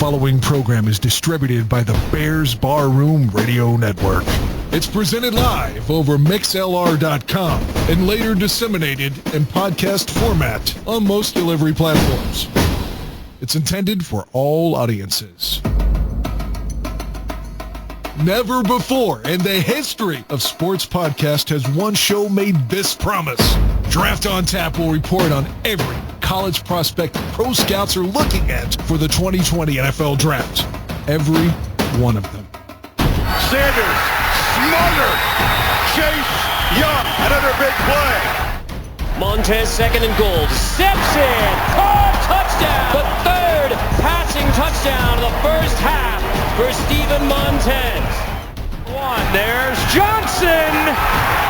following program is distributed by the Bears Barroom Radio Network. It's presented live over mixlr.com and later disseminated in podcast format on most delivery platforms. It's intended for all audiences. Never before in the history of sports podcast has one show made this promise. Draft on Tap will report on every college prospect pro scouts are looking at for the 2020 NFL Draft. Every one of them. Sanders, smothered. Chase Young, another big play. Montez second and goal. Steps in. Caught. Touchdown. The third passing touchdown of the first half for Steven Montez. There's Johnson.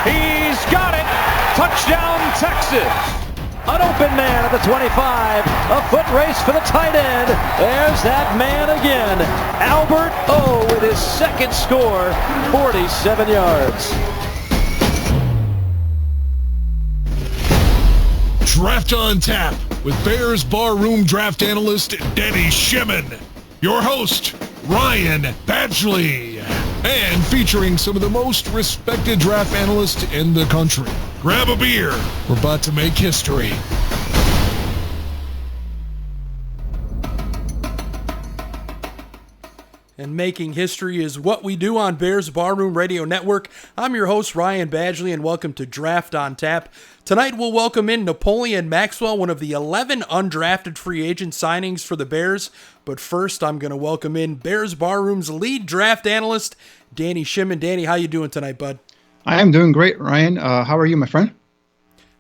He's got it. Touchdown, Texas. An open man at the 25. A foot race for the tight end. There's that man again. Albert O with his second score. 47 yards. Draft on Tap with Bears Barroom Draft Analyst Danny Shimon. Your host, Ryan Badgley. And featuring some of the most respected draft analysts in the country. Grab a beer. We're about to make history. And making history is what we do on Bears Barroom Radio Network. I'm your host, Ryan Badgley, and welcome to Draft on Tap. Tonight, we'll welcome in Napoleon Maxwell, one of the 11 undrafted free agent signings for the Bears. But first, I'm going to welcome in Bears Barroom's lead draft analyst, Danny Shimon. Danny, how you doing tonight, bud? I am doing great, Ryan. How are you, my friend?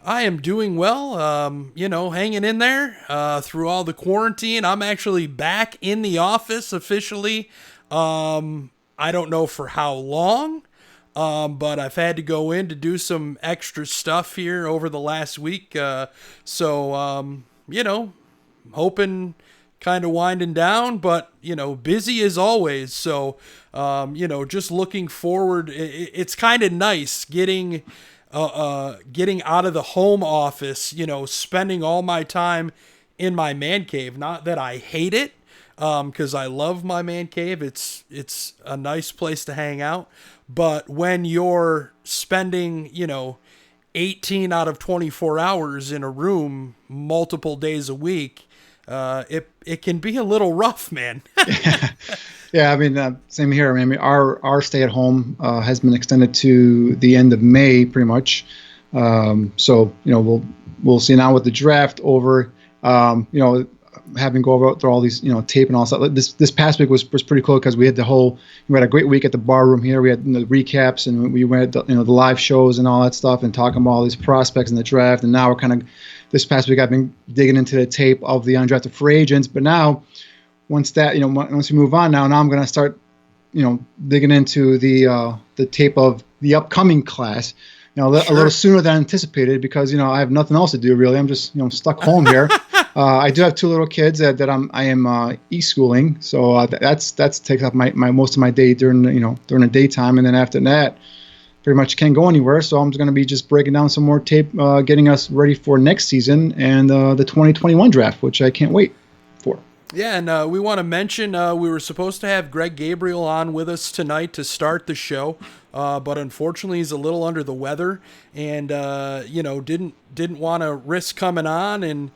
I am doing well, hanging in there through all the quarantine. I'm actually back in the office officially. I don't know for how long, but I've had to go in to do some extra stuff here over the last week. Hoping kind of winding down, but, busy as always. So, just looking forward. It's kind of nice getting out of the home office, spending all my time in my man cave. Not that I hate it, because I love my man cave. It's a nice place to hang out. But when you're spending, 18 out of 24 hours in a room multiple days a week, it can be a little rough, man. Yeah, I mean, same here. I mean, our stay at home has been extended to the end of May, pretty much. So we'll see now with the draft over. Having go over through all these tape and all stuff. This past week was pretty cool because we had a great week at the bar room here. We had the recaps and we went the live shows and all that stuff and talking about all these prospects in the draft. And now we're kind of this past week I've been digging into the tape of the undrafted free agents. But now once we move on now I'm going to start digging into the tape of the upcoming class. A little sooner than anticipated because I have nothing else to do really. I'm just stuck home here. I do have two little kids that I am e-schooling, so that's takes up my most of my day during the daytime, and then after that, pretty much can't go anywhere. So I'm going to be just breaking down some more tape, getting us ready for next season and the 2021 draft, which I can't wait for. Yeah, and we want to mention we were supposed to have Greg Gabriel on with us tonight to start the show, but unfortunately he's a little under the weather and didn't want to risk coming on and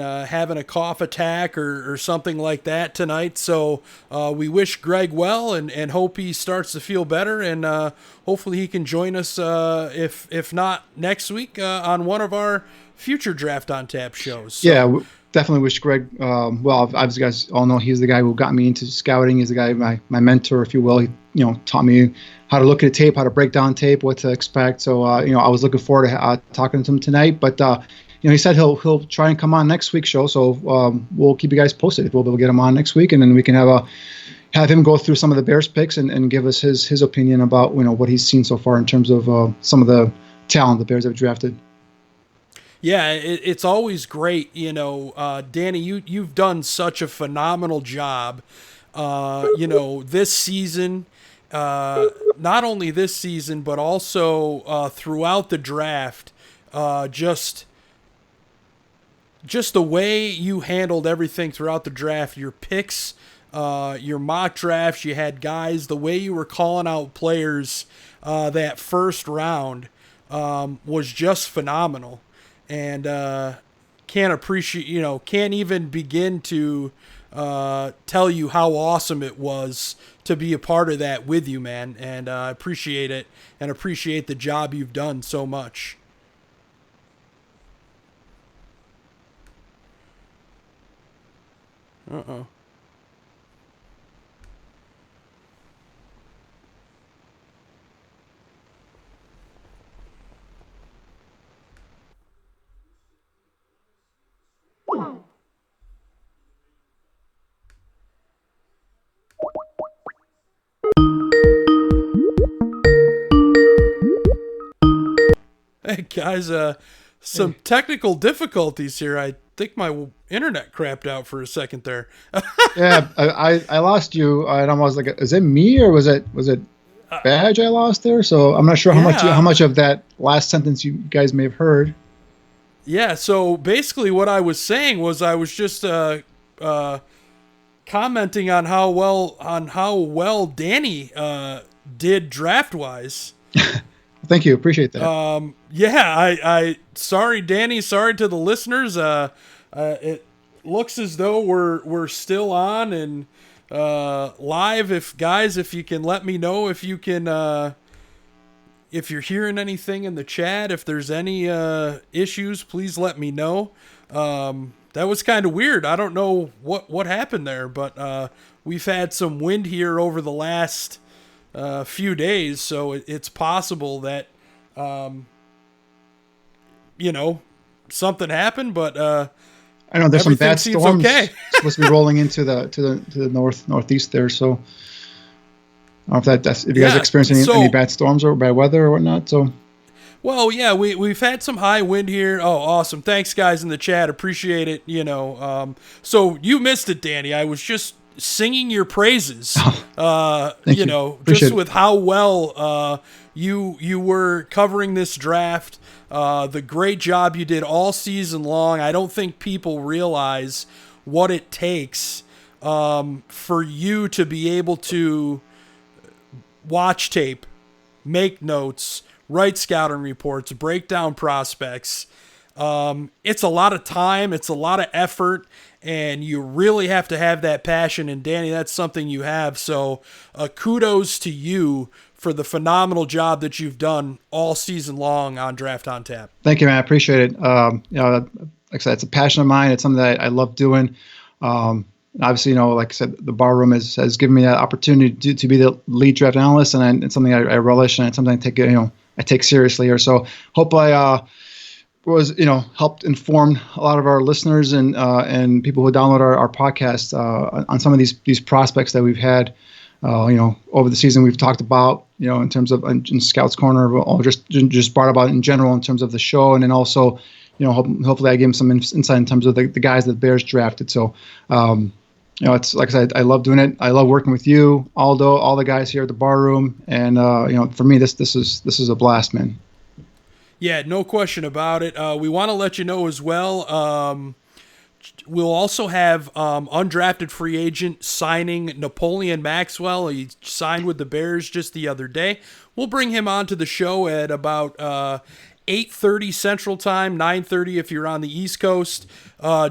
having a cough attack or something like that tonight. So we wish Greg well and hope he starts to feel better, and hopefully he can join us if not next week on one of our future Draft on Tap shows. So, yeah. Definitely wish Greg well. As you guys all know, he's the guy who got me into scouting. He's the guy, my mentor, if you will. He taught me how to look at tape, how to break down tape, what to expect. So I was looking forward to talking to him tonight. But he said he'll try and come on next week's show. So we'll keep you guys posted if we'll be able to get him on next week, and then we can have him go through some of the Bears picks and give us his opinion about what he's seen so far in terms of some of the talent the Bears have drafted. Yeah, it's always great, Danny, you've done such a phenomenal job, this season, not only this season, but also throughout the draft, just the way you handled everything throughout the draft, your picks, your mock drafts, you had guys, the way you were calling out players that first round was just phenomenal. And can't appreciate, can't even begin to tell you how awesome it was to be a part of that with you, man. And I appreciate it and appreciate the job you've done so much. Uh-oh. Hey guys, some technical difficulties here. I think my internet crapped out for a second there. Yeah, I lost you, and I was like, is it me or was it Badge I lost there? So I'm not sure how much of that last sentence you guys may have heard. Yeah, so basically what I was saying was I was just commenting on how well Danny did draft wise. Thank you, appreciate that. Yeah, I sorry Danny, sorry to the listeners. It looks as though we're still on and live. If you can let me know if you can if you're hearing anything in the chat, if there's any issues, please let me know. That was kind of weird. I don't know what happened there, but we've had some wind here over the last few days, so it's possible that something happened, but I know there's some bad seems storms okay. supposed to be rolling into the northeast there, so I don't know if you guys experienced any bad storms or bad weather or whatnot. So well, yeah, we've had some high wind here. Oh, awesome. Thanks guys in the chat, appreciate it. So you missed it, Danny. I was just singing your praises, just with how well you were covering this draft, the great job you did all season long. I don't think people realize what it takes for you to be able to watch tape, make notes, write scouting reports, break down prospects. It's a lot of time, it's a lot of effort, and you really have to have that passion. And Danny, that's something you have. So kudos to you for the phenomenal job that you've done all season long on Draft on Tap. Thank you, man. I appreciate it. Like I said, it's a passion of mine. It's something that I love doing. Obviously, like I said, the bar room has given me that opportunity to be the lead draft analyst, and it's something I relish, and it's something I take seriously here. So hope I was helped inform a lot of our listeners and people who download our podcast on some of these prospects that we've had over the season. We've talked about in terms of in Scouts Corner, or just brought about in general in terms of the show, and then also hopefully I gave them some insight in terms of the guys that the Bears drafted. So it's like I said, I love doing it. I love working with you, Aldo, all the guys here at the bar room, and for me this is a blast, man. Yeah, no question about it. We want to let you know as well, we'll also have undrafted free agent signing Napoleon Maxwell. He signed with the Bears just the other day. We'll bring him onto the show at about 8:30 Central Time, 9:30 if you're on the East Coast.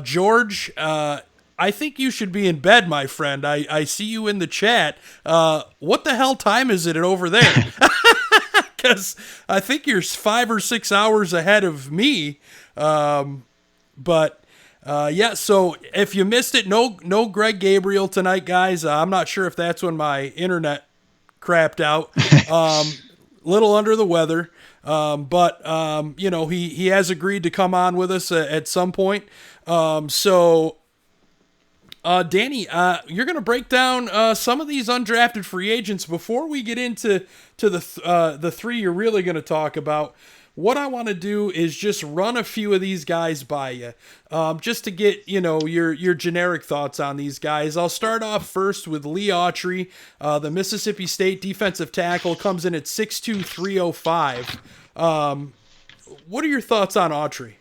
George, I think you should be in bed, my friend. I see you in the chat. What the hell time is it over there? Because I think you're 5 or 6 hours ahead of me. So if you missed it, no Greg Gabriel tonight, guys. I'm not sure if that's when my internet crapped out. Little under the weather. He has agreed to come on with us at some point. Danny, you're going to break down some of these undrafted free agents before we get into the three you're really going to talk about. What I want to do is just run a few of these guys by you, just to get your generic thoughts on these guys. I'll start off first with Lee Autry, the Mississippi State defensive tackle, comes in at 6'2", 305. What are your thoughts on Autry?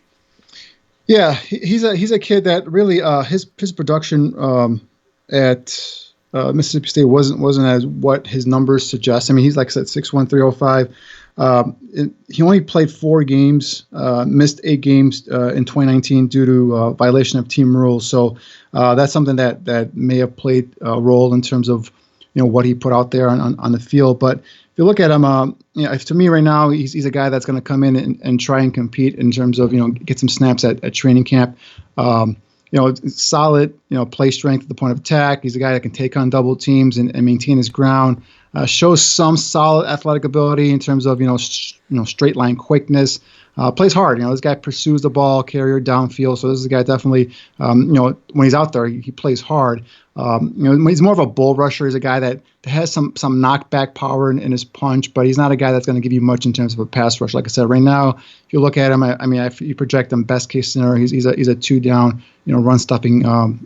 Yeah, he's a kid that really his production at Mississippi State wasn't as what his numbers suggest. I mean, he's like I said, 6'1", 305. He only played 4 games, missed 8 games in 2019 due to violation of team rules. So that's something that may have played a role in terms of what he put out there on the field. But if you look at him, to me right now, he's a guy that's going to come in and try and compete in terms of get some snaps at training camp. Solid, play strength at the point of attack. He's a guy that can take on double teams and maintain his ground. Shows some solid athletic ability in terms of straight line quickness. Plays hard. This guy pursues the ball carrier downfield. So this is a guy definitely. When he's out there, he plays hard. He's more of a bull rusher. He's a guy that has some knockback power in his punch, but he's not a guy that's going to give you much in terms of a pass rush. Like I said, right now, if you look at him, if you project him best case scenario, he's a 2 down, run stopping,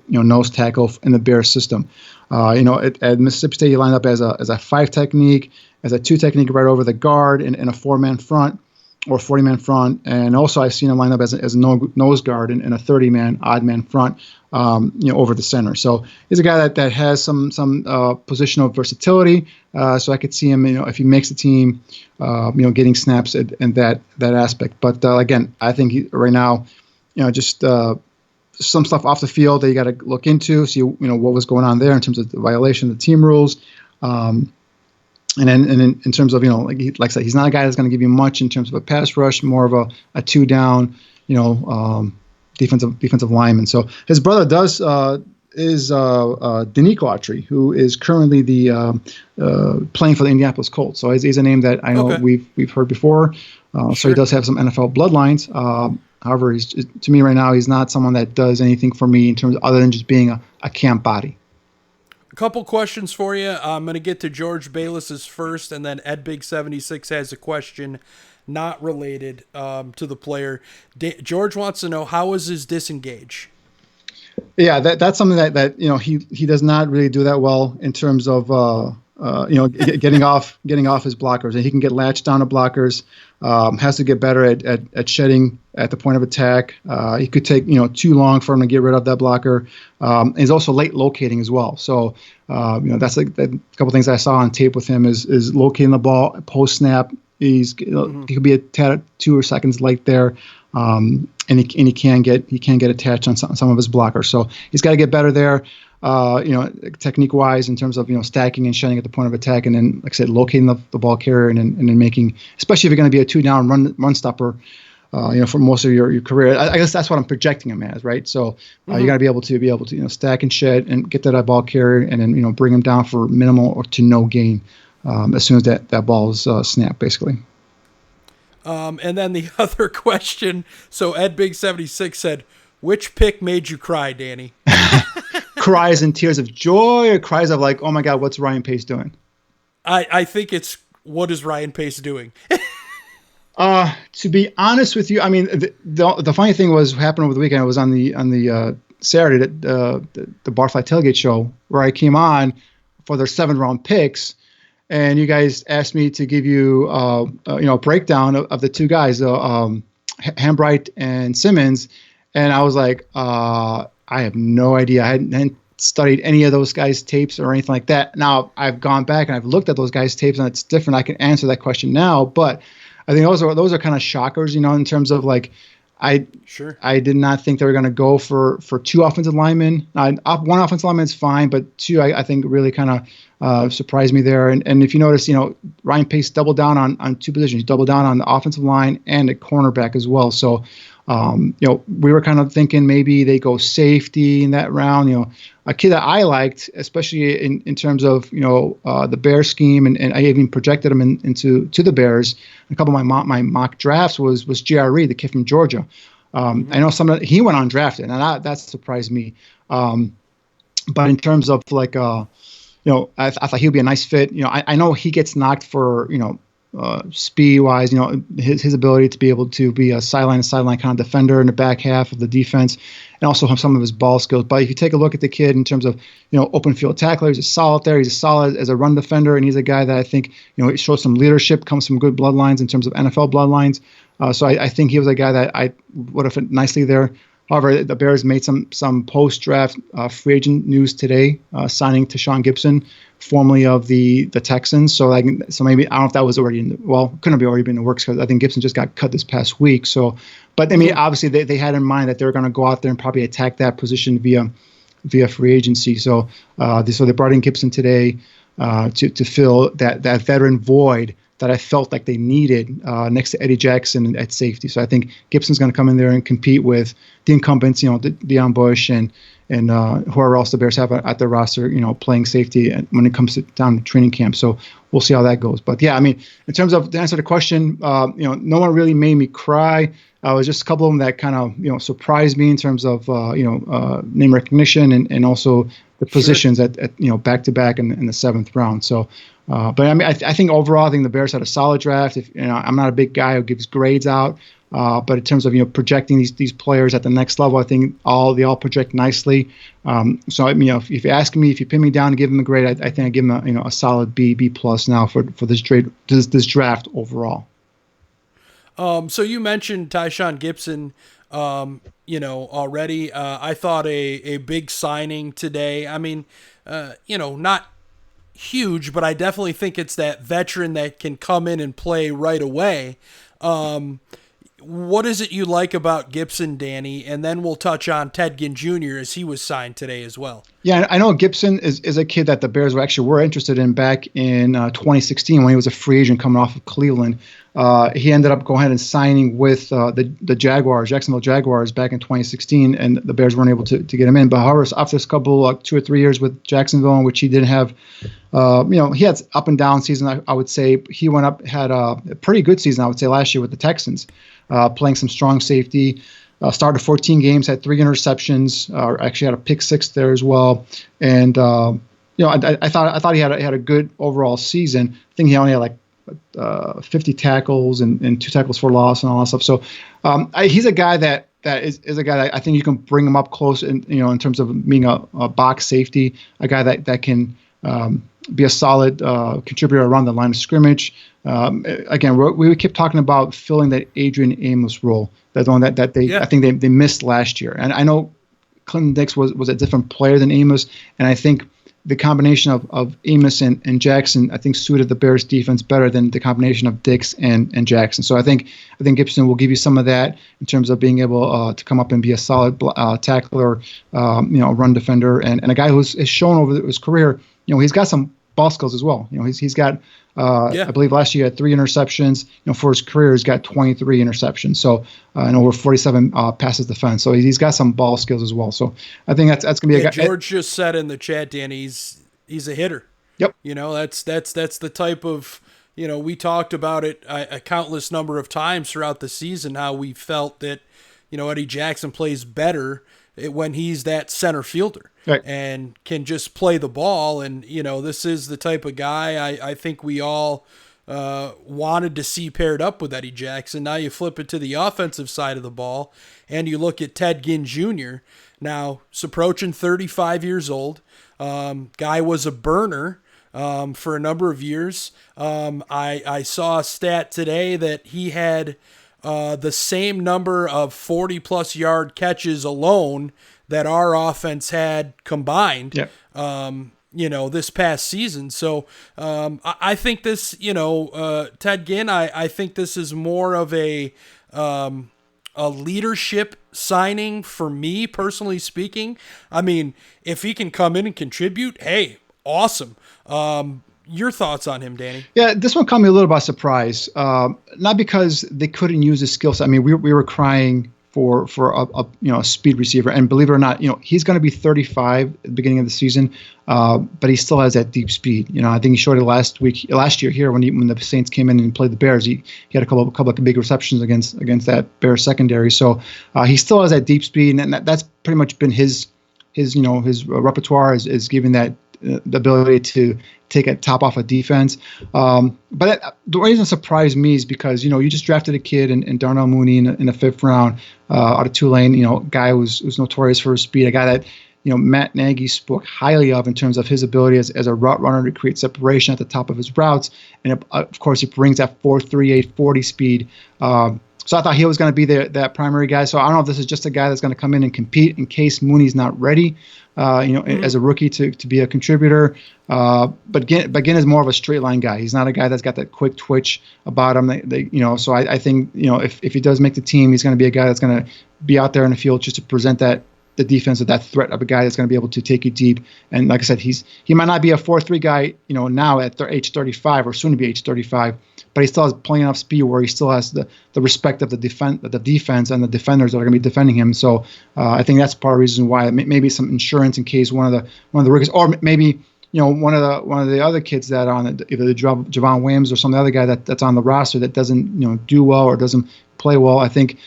nose tackle in the Bears system. At Mississippi State, he lined up as a 5 technique, as a 2 technique right over the guard in a 4-man front or 40-man front, and also I've seen him line up as a nose guard in a 30-man odd man front, over the center. So he's a guy that has some positional versatility. So I could see him, if he makes the team, getting snaps and that aspect. But again, I think right now, just some stuff off the field that you got to look into, see what was going on there in terms of the violation of the team rules. And then in terms of like I said, he's not a guy that's going to give you much in terms of a pass rush, more of a 2 down, defensive lineman. So his brother is Danico Autry, who is currently playing for the Indianapolis Colts. So he's a name that I know we've heard before. So he does have some NFL bloodlines. However, to me right now, he's not someone that does anything for me in terms of other than just being a camp body. A couple questions for you. I'm going to get to George Bayless's first, and then Ed Big 76 has a question not related to the player. George wants to know, how was his disengage? Yeah, that's something that he does not really do that well in terms of getting off his blockers, and he can get latched down to blockers. Has to get better at shedding at the point of attack. He could take too long for him to get rid of that blocker. And he's also late locating as well. So that's like a couple things I saw on tape with him is locating the ball post snap. He could be a tad 2 seconds late there, and he can get attached on some of his blockers. So he's got to get better there. Technique wise in terms of stacking and shedding at the point of attack, and then like I said, locating the ball carrier and then making, especially if you're going to be a 2 down run stopper, for most of your career. I guess that's what I'm projecting him as, right? So you got to be able to stack and shed and get that ball carrier, and then bring him down for minimal or to no gain as soon as that ball is snapped, basically. And then the other question. So Ed Big 76 said, "Which pick made you cry, Danny?" Cries and tears of joy, or cries of like, oh my God, what's Ryan Pace doing? I think it's, what is Ryan Pace doing? To be honest with you, I mean, the funny thing happened over the weekend. It was on the Saturday, the Barfly Tailgate show, where I came on for their 7th-round picks, and you guys asked me to give you a breakdown of the 2 guys, Hambright and Simmons, and I was like, I have no idea. I hadn't studied any of those guys' tapes or anything like that. Now I've gone back and I've looked at those guys' tapes, and it's different. I can answer that question now, but I think those are kind of shockers, in terms of like, I did not think they were going to go for 2 offensive linemen. 1 offensive lineman is fine, but 2 I think really kind of surprised me there. And if you notice, Ryan Pace doubled down on 2 positions. He doubled down on the offensive line and a cornerback as well. So we were kind of thinking maybe they go safety in that round. A kid that I liked, especially in terms of the Bears scheme, and I even projected him into the Bears. A couple of my mock drafts was J.R. Reed, the kid from Georgia. I know he went undrafted, and that surprised me. But in terms of like I thought he would be a nice fit. I know he gets knocked for speed wise, his ability to be able to be a sideline kind of defender in the back half of the defense, and also have some of his ball skills. But if you take a look at the kid in terms of open field tackler, he's a solid there. He's a solid as a run defender, and he's a guy that I think it shows some leadership, comes from good bloodlines in terms of NFL bloodlines. So I think he was a guy that I would have fit nicely there. However, the Bears made some post-draft free agent news today, signing Tashawn Gibson, formerly of the Texans. So maybe I don't know if that was already couldn't have already been in the works because I think Gibson just got cut this past week. So, but I mean, obviously they had in mind that they were going to go out there and probably attack that position via free agency. So they brought in Gibson today to fill that veteran void that I felt like they needed next to Eddie Jackson at safety. So I think Gibson's going to come in there and compete with the incumbents, Deion Bush and whoever else the Bears have at their roster, playing safety when it comes down to training camp. So we'll see how that goes. But yeah, I mean, in terms of the answer to the question, no one really made me cry. It was just a couple of them that kind of, surprised me in terms of, name recognition and also the positions at back to back in the 7th round. So, but I mean, I think overall, I think the Bears had a solid draft. I'm not a big guy who gives grades out, but in terms of projecting these players at the next level, I think they all project nicely. So I mean, if you ask me, if you pin me down to give them a grade, I think I give them a solid B plus now for this draft overall. So you mentioned Tashawn Gibson, already. I thought a big signing today. I mean, not huge, but I definitely think it's that veteran that can come in and play right away. What is it you like about Gibson, Danny? And then we'll touch on Ted Ginn Jr. as he was signed today as well. Yeah, I know Gibson is a kid that the Bears were interested in back in 2016 when he was a free agent coming off of Cleveland. He ended up going ahead and signing with the Jaguars, Jacksonville Jaguars, back in 2016, and the Bears weren't able to get him in. But however, after this couple, 2 or 3 years with Jacksonville, in which he didn't have, he had up and down season. I would say he had a pretty good season, I would say, last year with the Texans, playing some strong safety. Started 14 games, had 3 interceptions. Actually had a pick 6 there as well. And I thought he had a good overall season. I think he only had 50 tackles and 2 tackles for loss and all that stuff. So he's a guy that is a guy that I think you can bring him up close in terms of being a box safety, a guy that can be a solid contributor around the line of scrimmage. Again, we keep talking about filling that Adrian Amos role. That's the one that they I think they missed last year. And I know Clinton Dix was a different player than Amos, and I think the combination of Amos and Jackson, I think, suited the Bears defense better than the combination of Dix and Jackson. So I think Gibson will give you some of that in terms of being able to come up and be a solid tackler, run defender, and a guy who's shown over his career, he's got some ball skills as well. He's got, I believe last year he had 3 interceptions. For his career, he's got 23 interceptions. So and over 47 passes defense. So he's got some ball skills as well. So I think that's going to be a guy. George just said in the chat, Danny, he's a hitter. Yep. That's the type of, we talked about it a countless number of times throughout the season, how we felt that, Eddie Jackson plays better when he's that center fielder. Right. And can just play the ball. And, this is the type of guy I think we all wanted to see paired up with Eddie Jackson. Now you flip it to the offensive side of the ball, and you look at Ted Ginn Jr. Now, he's approaching 35 years old. Guy was a burner for a number of years. I saw a stat today that he had the same number of 40-plus yard catches alone that our offense had combined, this past season. So I think this, Ted Ginn, I think this is more of a leadership signing for me, personally speaking. I mean, if he can come in and contribute, hey, awesome. Your thoughts on him, Danny? Yeah, this one caught me a little by surprise. Not because they couldn't use his skill set. I mean, we were crying for a speed receiver, and believe it or not, he's going to be 35 at the beginning of the season, but he still has that deep speed. I think he showed it last year here when the Saints came in and played the Bears. He had a couple of big receptions against that Bears secondary. So he still has that deep speed, and that's pretty much been his repertoire is giving that the ability to take a top off a defense. But the reason it surprised me is because, you just drafted a kid in Darnell Mooney in the 5th round out of Tulane, guy who's notorious for his speed, a guy that, Matt Nagy spoke highly of in terms of his ability as a route runner to create separation at the top of his routes. And of course, he brings that 4.38 40 speed. So I thought he was going to be that primary guy. So I don't know if this is just a guy that's going to come in and compete in case Mooney's not ready, as a rookie to be a contributor. But Ginn is more of a straight line guy. He's not a guy that's got that quick twitch about him. So I think, if he does make the team, he's going to be a guy that's going to be out there in the field just to present the defense of that threat of a guy that's going to be able to take you deep. And like I said, he might not be a 4-3 guy, now at age 35 or soon to be age 35, but he still has plenty enough speed where he still has the respect of the defense and the defenders that are going to be defending him. So I think that's part of the reason why maybe some insurance in case one of the rookies, or maybe one of the other kids that on either the Javon Williams or some other guy that's on the roster that doesn't do well or doesn't play well. I think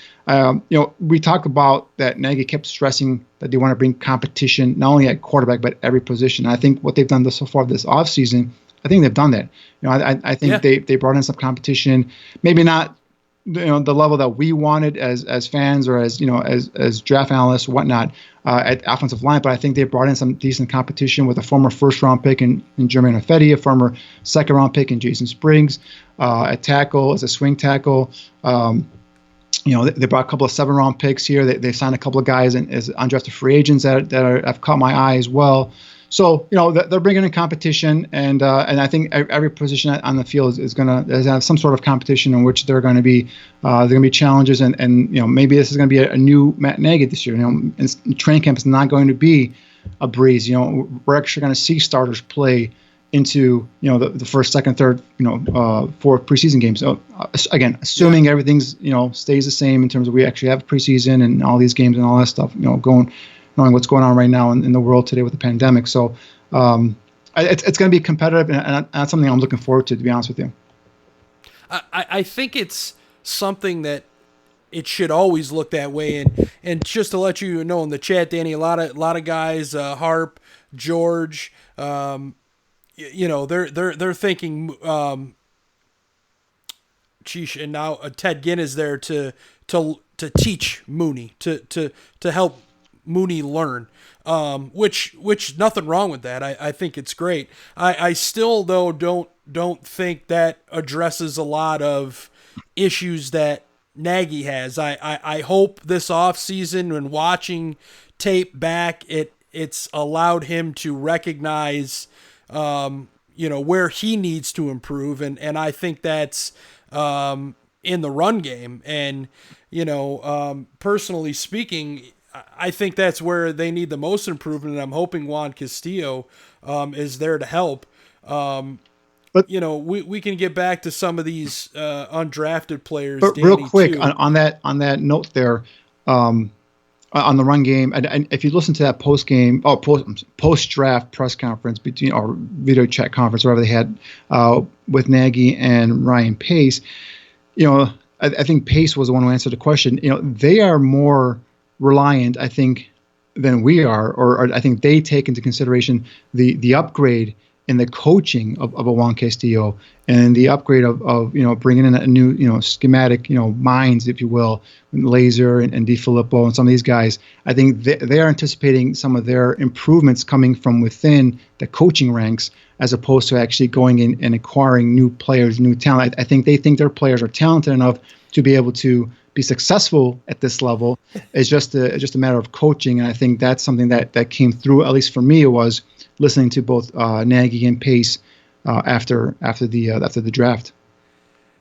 we talked about that. Nagy kept stressing that they want to bring competition not only at quarterback but every position. And I think what they've done so far this offseason, I think they've done that. I think they brought in some competition, maybe not the level that we wanted as fans or as draft analysts or whatnot at offensive line, but I think they brought in some decent competition with a former first-round pick in Jermaine Ifedi, a former second-round pick in Jason Spriggs, at tackle as a swing tackle. They brought a couple of 7-round picks here. They signed a couple of guys as undrafted free agents that have caught my eye as well. So they're bringing in competition, and I think every position on the field is going to have some sort of competition in which they're going to be challenges, and maybe this is going to be a new Matt Nagy this year. And training camp is not going to be a breeze. We're actually going to see starters play into the first, second, third, fourth preseason games. So again, assuming everything's stays the same in terms of we actually have preseason and all these games and all that stuff, knowing what's going on right now in the world today with the pandemic. So it's going to be competitive, and that's something I'm looking forward to be honest with you. I think it's something that it should always look that way. And just to let you know in the chat, Danny, a lot of guys, Harp, George, they're thinking, and now Ted Ginn is there to teach Mooney, to help Mooney learn, which nothing wrong with that. I think it's great. I still though don't think that addresses a lot of issues that Nagy has. I hope this offseason when watching tape back, it's allowed him to recognize where he needs to improve, and I think that's in the run game. And personally speaking, I think that's where they need the most improvement, and I'm hoping Juan Castillo is there to help. But we can get back to some of these undrafted players. But Danny, real quick too. on that note there, on the run game, and if you listen to that post draft press conference or video chat conference, whatever they had with Nagy and Ryan Pace, I think Pace was the one who answered the question. They are more reliant, I think, than we are, or I think they take into consideration the upgrade in the coaching of a Juan Castillo and the upgrade of bringing in a new schematic minds, if you will, Laser and DiFilippo and some of these guys. I think they are anticipating some of their improvements coming from within the coaching ranks as opposed to actually going in and acquiring new players, new talent. I think they think their players are talented enough to be able to be successful at this level. It's just a matter of coaching, and I think that's something that came through, at least for me. It was listening to both Nagy and Pace after the draft.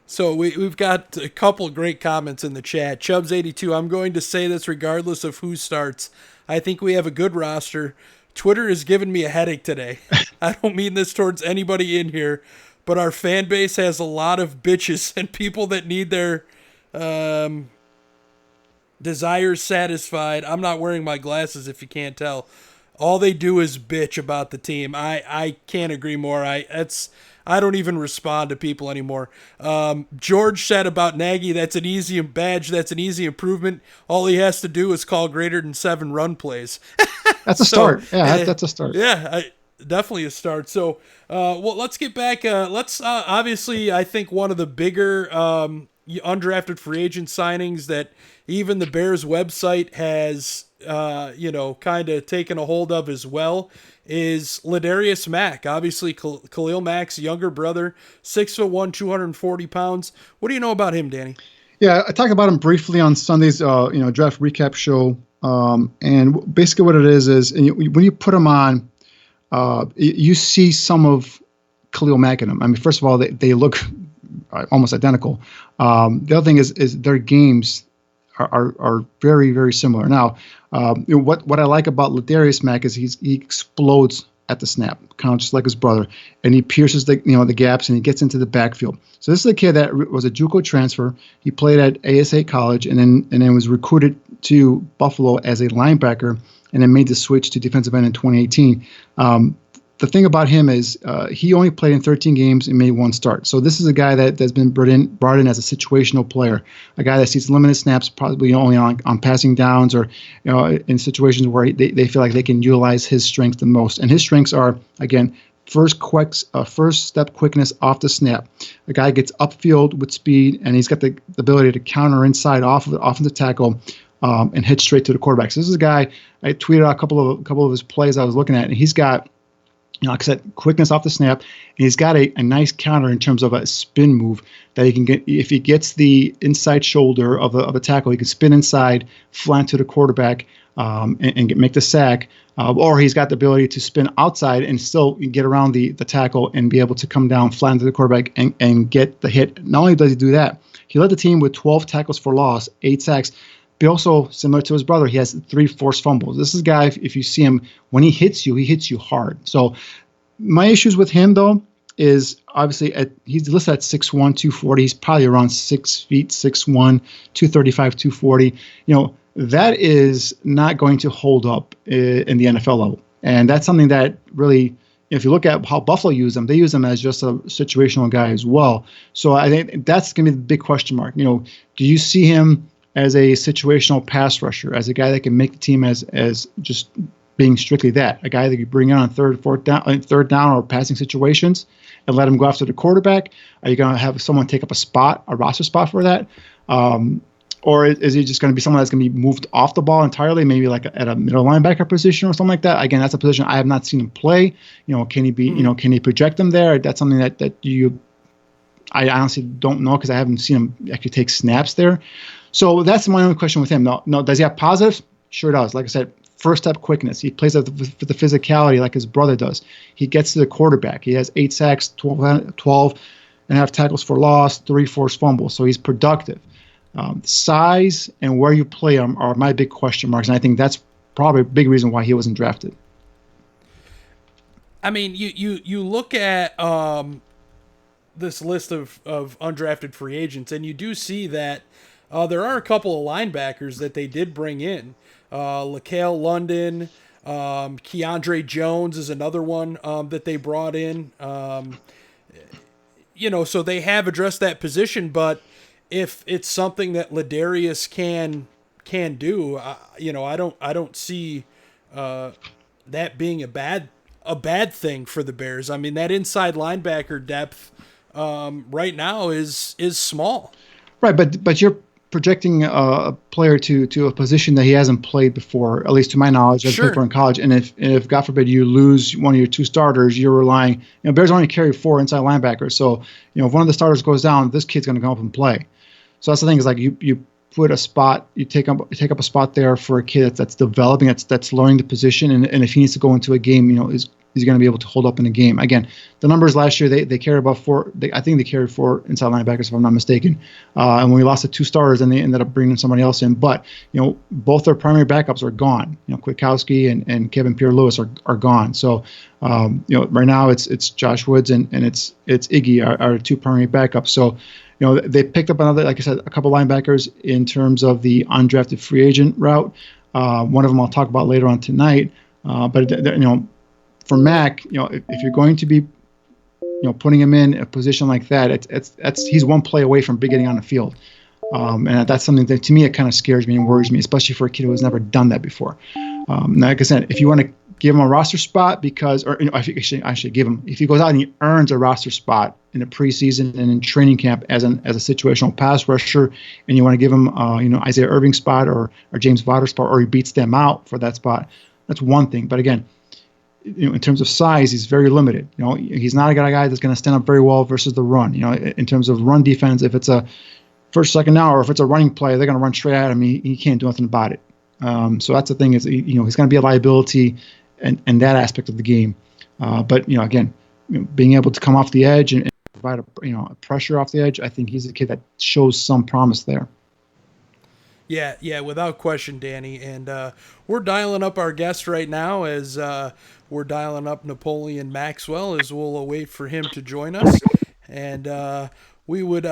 So we've got a couple great comments in the chat. Chubbs82, I'm going to say this regardless of who starts. I think we have a good roster. Twitter has given me a headache today. I don't mean this towards anybody in here, but our fan base has a lot of bitches and people that need their desires satisfied. I'm not wearing my glasses if you can't tell. All they do is bitch about the team. I can't agree more. I don't even respond to people anymore. George said about Nagy, that's an easy badge. That's an easy improvement. All he has to do is call greater than 7 run plays. That's a start. Yeah, that's a start. Yeah, definitely a start. So, well, let's get back. Obviously, I think one of the bigger undrafted free agent signings that even the Bears website has, kind of taken a hold of as well is Ladarius Mac. Obviously, Khalil Mack's younger brother, 6'1", 240 pounds. What do you know about him, Danny? Yeah, I talked about him briefly on Sunday's draft recap show. And basically what it is when you put him on, you see some of Khalil Mack in him. I mean, first of all, they look almost identical. The other thing is their games are very, very similar. Now, what I like about Ladarius Mac is he explodes at the snap, kind of just like his brother, and he pierces the gaps and he gets into the backfield. So this is a kid that was a JUCO transfer. He played at ASA College and then was recruited to Buffalo as a linebacker and then made the switch to defensive end in 2018. The thing about him is he only played in 13 games and made one start. So this is a guy that's been brought in as a situational player, a guy that sees limited snaps, probably only on passing downs or in situations where they feel like they can utilize his strengths the most. And his strengths are, again, first step quickness off the snap. A guy gets upfield with speed, and he's got the ability to counter inside off of the tackle. And hit straight to the quarterback. So this is a guy, I tweeted out a couple of his plays I was looking at, and he's got, like I said, quickness off the snap. And he's got a nice counter in terms of a spin move that he can get. If he gets the inside shoulder of a tackle, he can spin inside, fly to the quarterback, and make the sack. Or he's got the ability to spin outside and still get around the tackle and be able to come down, fly into the quarterback, and get the hit. Not only does he do that, he led the team with 12 tackles for loss, 8 sacks. But also, similar to his brother, he has 3 forced fumbles. This is a guy, if you see him, when he hits you hard. So my issues with him, though, is obviously he's listed at 6'1", 240. He's probably around 6 feet, 6'1", 235, 240. That is not going to hold up in the NFL level. And that's something that really, if you look at how Buffalo use him, they use him as just a situational guy as well. So I think that's going to be the big question mark. Do you see him as a situational pass rusher, as a guy that can make the team as just being strictly that, a guy that you bring in on third down or passing situations and let him go after the quarterback? Are you going to have someone take up a roster spot for that? Or is he just going to be someone that's going to be moved off the ball entirely, maybe like at a middle linebacker position or something like that? Again, that's a position I have not seen him play. Can he be, can he project him there? That's something I honestly don't know because I haven't seen him actually take snaps there. So that's my only question with him. No, does he have positives? Sure does. Like I said, first step quickness. He plays with the physicality like his brother does. He gets to the quarterback. He has 8 sacks, 12 and a half tackles for loss, 3 forced fumbles. So he's productive. Size and where you play him are my big question marks, and I think that's probably a big reason why he wasn't drafted. I mean, you look at this list of undrafted free agents, and you do see that there are a couple of linebackers that they did bring in. LaCale London, Keandre Jones is another one that they brought in. So they have addressed that position, but if it's something that Ladarius can do, I don't see that being a bad thing for the Bears. I mean, that inside linebacker depth right now is small. Right, but you're projecting a player to a position that he hasn't played before, at least to my knowledge, has played for in college. And if God forbid you lose one of your 2 starters, you're relying. Bears only carry 4 inside linebackers, so if one of the starters goes down, this kid's going to come up and play. So that's the thing, is like you put a spot, you take up a spot there for a kid that's developing, that's learning the position, and if he needs to go into a game, is going to be able to hold up in a game. Again, the numbers last year, they carried about 4. I think they carried 4 inside linebackers, if I'm not mistaken. And when we lost the 2 starters, and they ended up bringing somebody else in. But both their primary backups are gone. Kwiatkowski and Kevin Pierre-Louis are gone. So right now it's Josh Woods and it's Iggy, our 2 primary backups. So they picked up another, like I said, a couple linebackers in terms of the undrafted free agent route. One of them I'll talk about later on tonight. But for Mac, if you're going to be, putting him in a position like that, he's one play away from getting on the field, and that's something that to me it kind of scares me and worries me, especially for a kid who has never done that before. Like I said, if you want to give him a roster spot I should give him, if he goes out and he earns a roster spot in the preseason and in training camp as a situational pass rusher, and you want to give him Isaiah Irving spot or James Vader spot, or he beats them out for that spot, that's one thing. But again, in terms of size, he's very limited. He's not a guy that's going to stand up very well versus the run. In terms of run defense, if it's a first, second down, or if it's a running play, they're going to run straight at him. He can't do nothing about it. So that's the thing is, he's going to be a liability in that aspect of the game. But again, being able to come off the edge and provide a pressure off the edge, I think he's a kid that shows some promise there. Yeah, without question, Danny. And we're dialing up our guest right now as we're dialing up Napoleon Maxwell as we'll await for him to join us. And we would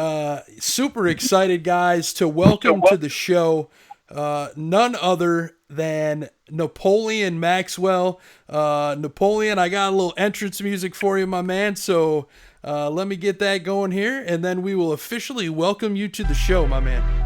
super excited, guys, to welcome to the show none other than Napoleon Maxwell. Napoleon, I got a little entrance music for you, my man. So let me get that going here, and then we will officially welcome you to the show, my man.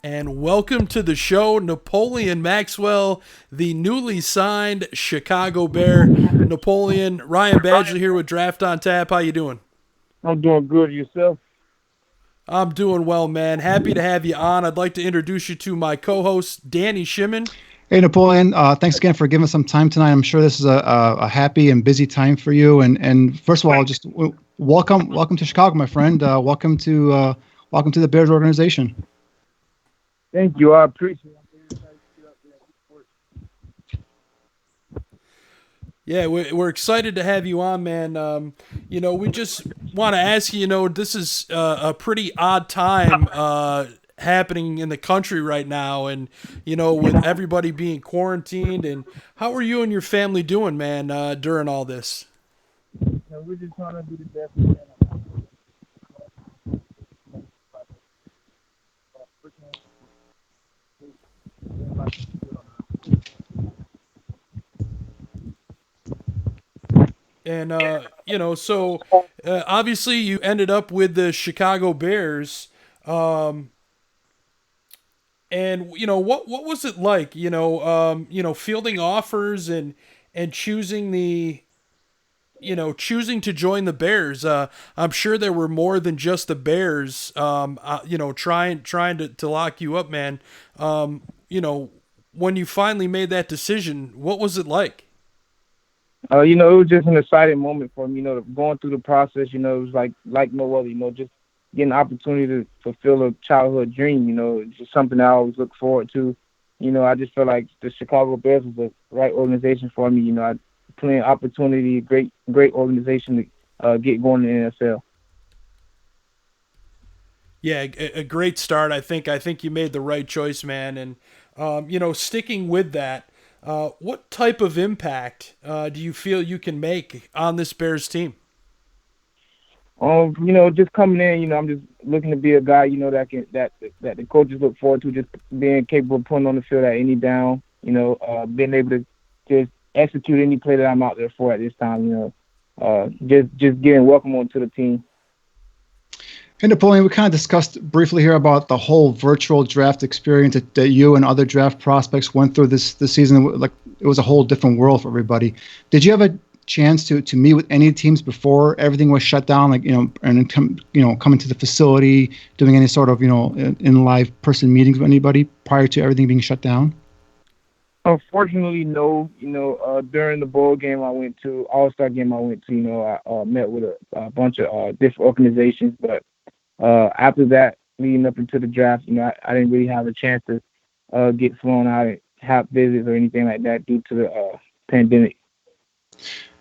And welcome to the show, Napoleon Maxwell, the newly signed Chicago Bear. Napoleon, Ryan Badgley here with Draft on Tap. How you doing? I'm doing good. Yourself? I'm doing well, man. Happy to have you on. I'd like to introduce you to my co-host, Danny Shimon. Hey, Napoleon. Thanks again for giving us some time tonight. I'm sure this is a happy and busy time for you. And first of all, just welcome to Chicago, my friend. Welcome to the Bears organization. Thank you. I appreciate it. Yeah, we're excited to have you on, man. We just want to ask you, this is a pretty odd time happening in the country right now, and, with everybody being quarantined. And how are you and your family doing, man, during all this? We're just trying to do the best we can. And, obviously you ended up with the Chicago Bears. And, what was it like, fielding offers and choosing choosing to join the Bears? I'm sure there were more than just the Bears, trying to lock you up, man. When you finally made that decision, what was it like? It was just an exciting moment for me, going through the process, it was like no other, just getting an opportunity to fulfill a childhood dream, it's just something I always look forward to. I just felt like the Chicago Bears was the right organization for me. I plenty of opportunity, great organization to get going in the NFL. Yeah, a great start. I think you made the right choice, man. And, sticking with that, what type of impact do you feel you can make on this Bears team? Just coming in, I'm just looking to be a guy, that the coaches look forward to, just being capable of putting on the field at any down, being able to just execute any play that I'm out there for at this time, just getting welcome onto the team. Hey, Napoleon, we kind of discussed briefly here about the whole virtual draft experience that you and other draft prospects went through this season. Like, it was a whole different world for everybody. Did you have a chance to meet with any teams before everything was shut down, and coming to the facility, doing any sort of, in live person meetings with anybody prior to everything being shut down? Unfortunately, no. During the bowl game I went to, All-Star game I went to, I met with a bunch of different organizations, but after that, leading up into the draft, I didn't really have a chance to get flown out and have visits or anything like that due to the pandemic.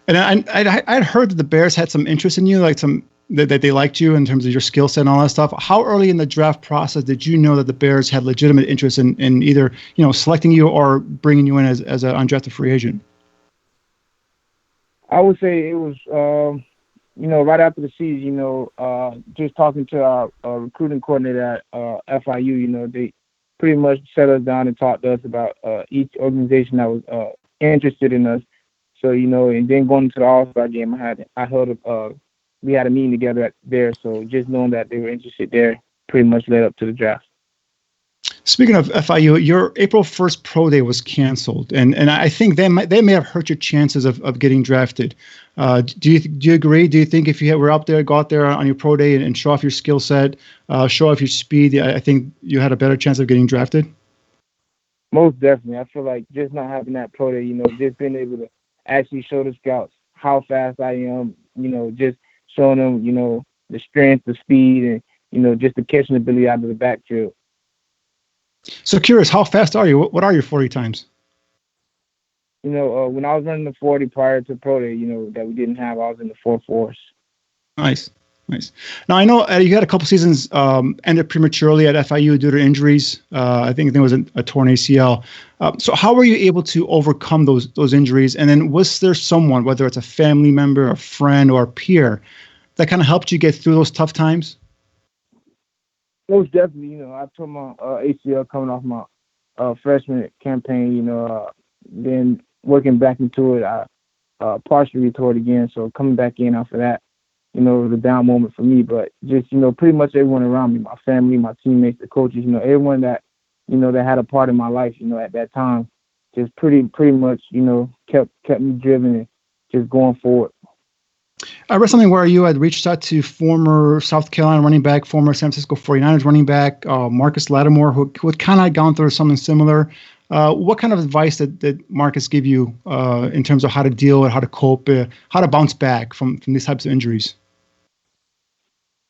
And I'd heard that the Bears had some interest in you, that they liked you in terms of your skill set and all that stuff. How early in the draft process did you know that the Bears had legitimate interest in either selecting you or bringing you in as an undrafted free agent? I would say it was right after the season, just talking to our recruiting coordinator at FIU, they pretty much sat us down and talked to us about each organization that was interested in us. So, and then going to the All-Star game, we had a meeting together there. So just knowing that they were interested there pretty much led up to the draft. Speaking of FIU, your April 1st pro day was canceled, and I think they may have hurt your chances of getting drafted. Do you agree? Do you think if you were out there, go out there on your pro day and show off your skill set, show off your speed, I think you had a better chance of getting drafted? Most definitely. I feel like just not having that pro day, just being able to actually show the scouts how fast I am, just showing them, the strength, the speed, and, just the catching ability out of the backfield. So curious, how fast are you? What are your 40 times? When I was running the 40 prior to pro day, that we didn't have, I was in the 4.4s. Nice. Now, I know you had a couple seasons ended prematurely at FIU due to injuries. I think there was a torn ACL. So how were you able to overcome those injuries? And then was there someone, whether it's a family member, a friend, or a peer, that kind of helped you get through those tough times? Most definitely. I tore my ACL coming off my freshman campaign. Then working back into it, I partially tore it again. So coming back in after that, it was a down moment for me. But just, pretty much everyone around me, my family, my teammates, the coaches, everyone that, that had a part in my life, at that time, just pretty much, kept me driven and just going forward. I read something where you had reached out to former South Carolina running back, former San Francisco 49ers running back, Marcus Lattimore, who had kind of gone through something similar. What kind of advice did Marcus give you in terms of how to deal with, how to cope, how to bounce back from these types of injuries?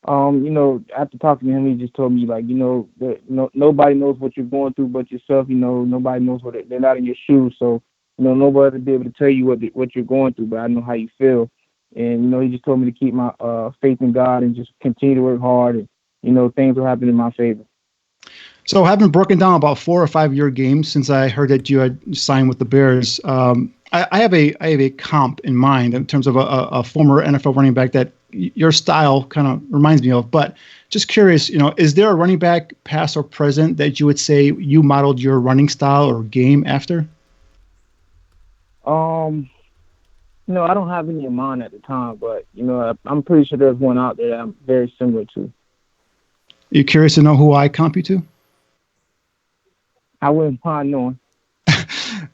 After talking to him, he just told me, that, nobody knows what you're going through but yourself. Nobody knows they're not in your shoes. So, nobody will be able to tell you what you're going through, but I know how you feel. And, he just told me to keep my faith in God and just continue to work hard, and, things will happen in my favor. So having broken down about 4 or 5 year games since I heard that you had signed with the Bears, I have a comp in mind in terms of a former NFL running back that your style kind of reminds me of. But just curious, is there a running back past or present that you would say you modeled your running style or game after? I don't have any in mind at the time, but, I'm pretty sure there's one out there that I'm very similar to. You curious to know who I comp you to? I wouldn't mind knowing.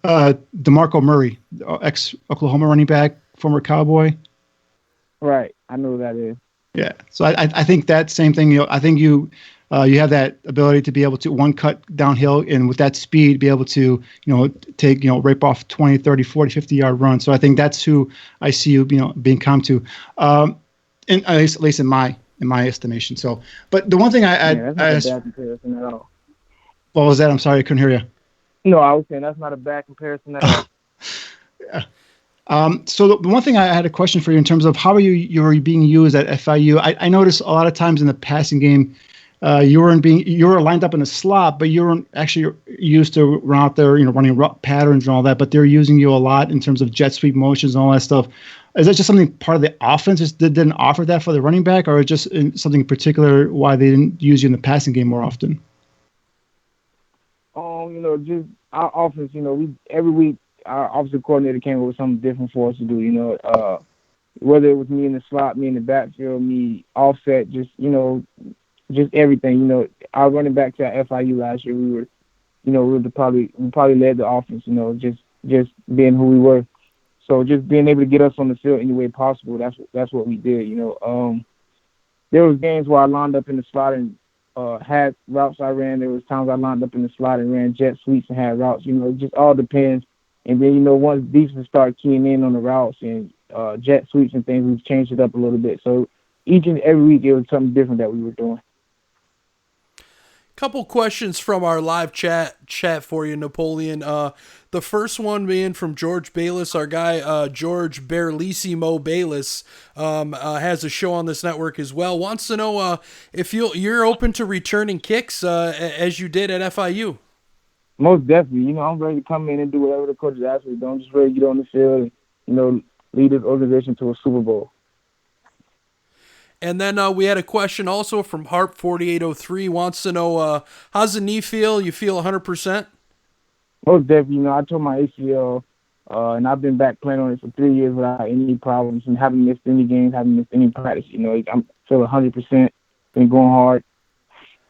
DeMarco Murray, ex-Oklahoma running back, former Cowboy. Right. I know who that is. Yeah. So I think that same thing, I think you have that ability to be able to one cut downhill and with that speed be able to, take, rip off 20, 30, 40, 50 yard runs. So I think that's who I see you, being comped to, at least in my estimation. So, but the one thing that's not a bad comparison at all. What was that? I'm sorry, I couldn't hear you. No, I was saying that's not a bad comparison at all. Yeah. So the one thing I had a question for you in terms of how you're being used at FIU. I noticed a lot of times in the passing game, you were lined up in a slot, but you weren't actually used to run out there, running patterns and all that. But they're using you a lot in terms of jet sweep motions and all that stuff. Is that just something part of the offense? Just didn't offer that for the running back, or just something in particular why they didn't use you in the passing game more often? Just our offense. Every week our offensive coordinator came up with something different for us to do. Whether it was me in the slot, me in the backfield, me offset, just everything. Our running backs at FIU last year, we probably led the offense. Just being who we were. So just being able to get us on the field any way possible, that's what we did. There was games where I lined up in the slot and had routes I ran. There was times I lined up in the slot and ran jet sweeps and had routes. It just all depends. And then, once defense started keying in on the routes and jet sweeps and things, we've changed it up a little bit. So each and every week, it was something different that we were doing. Couple questions from our live chat for you, Napoleon. The first one being from George Bayless, our guy George Berlissimo Bayless has a show on this network as well. Wants to know if you're open to returning kicks as you did at FIU. Most definitely. I'm ready to come in and do whatever the coaches ask me to do. I'm just ready to get on the field and lead this organization to a Super Bowl. And then we had a question also from Harp4803. Wants to know, how's the knee feel? You feel 100%? Most definitely. I tore my ACL, and I've been back playing on it for 3 years without any problems and haven't missed any games, haven't missed any practice. I'm feeling 100%, been going hard,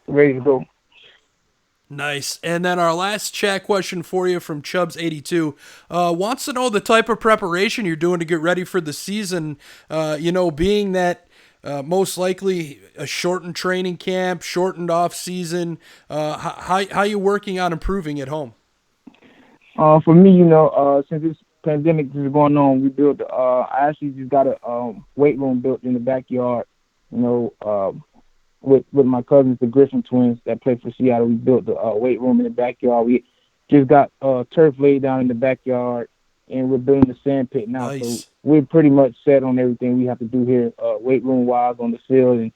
ready to go. Nice. And then our last chat question for you from Chubbs82 wants to know the type of preparation you're doing to get ready for the season, being that most likely a shortened training camp, shortened off season. How you working on improving at home? For me, since this pandemic is going on, we built. I actually just got a weight room built in the backyard. With my cousins, the Griffin twins that play for Seattle, we built the weight room in the backyard. We just got turf laid down in the backyard, and we're building the sand pit now. Nice. So we're pretty much set on everything we have to do here, weight room wise on the field, and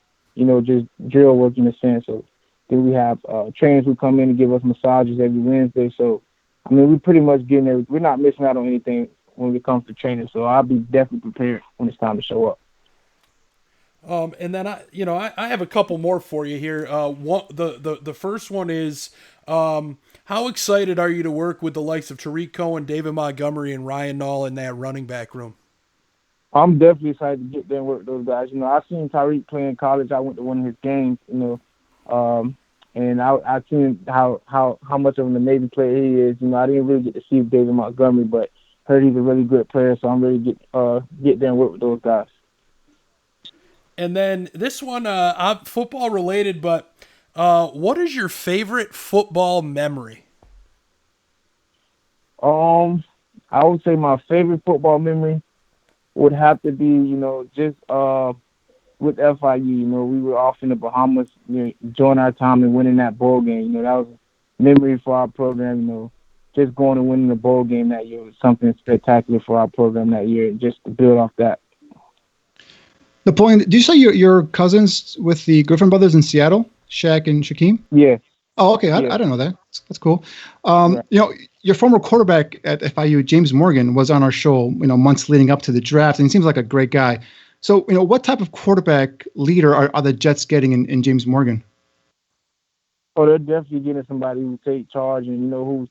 just drill work in the sand. So then we have trainers who come in and give us massages every Wednesday. So we're pretty much getting everything. We're not missing out on anything when it comes to training. So I'll be definitely prepared when it's time to show up. And then I have a couple more for you here. The first one is, how excited are you to work with the likes of Tariq Cohen, David Montgomery, and Ryan Nall in that running back room? I'm definitely excited to get there and work with those guys. I've seen Tariq play in college. I went to one of his games, and I've seen how much of an amazing player he is. I didn't really get to see David Montgomery, but heard he's a really good player, so I'm ready to get there and work with those guys. And then this one, football related, but what is your favorite football memory? I would say my favorite football memory would have to be, just with FIU. We were off in the Bahamas, enjoying our time and winning that bowl game. That was a memory for our program. Just going and winning the bowl game that year was something spectacular for our program that year, just to build off that. Napoleon, did you say your cousins with the Griffin brothers in Seattle, Shaq and Shaquem? Yeah. Oh, okay. Yeah. I didn't know that. That's cool. Your former quarterback at FIU, James Morgan, was on our show, months leading up to the draft, and he seems like a great guy. So, what type of quarterback leader are the Jets getting in James Morgan? Oh, they're definitely getting somebody who take charge and who's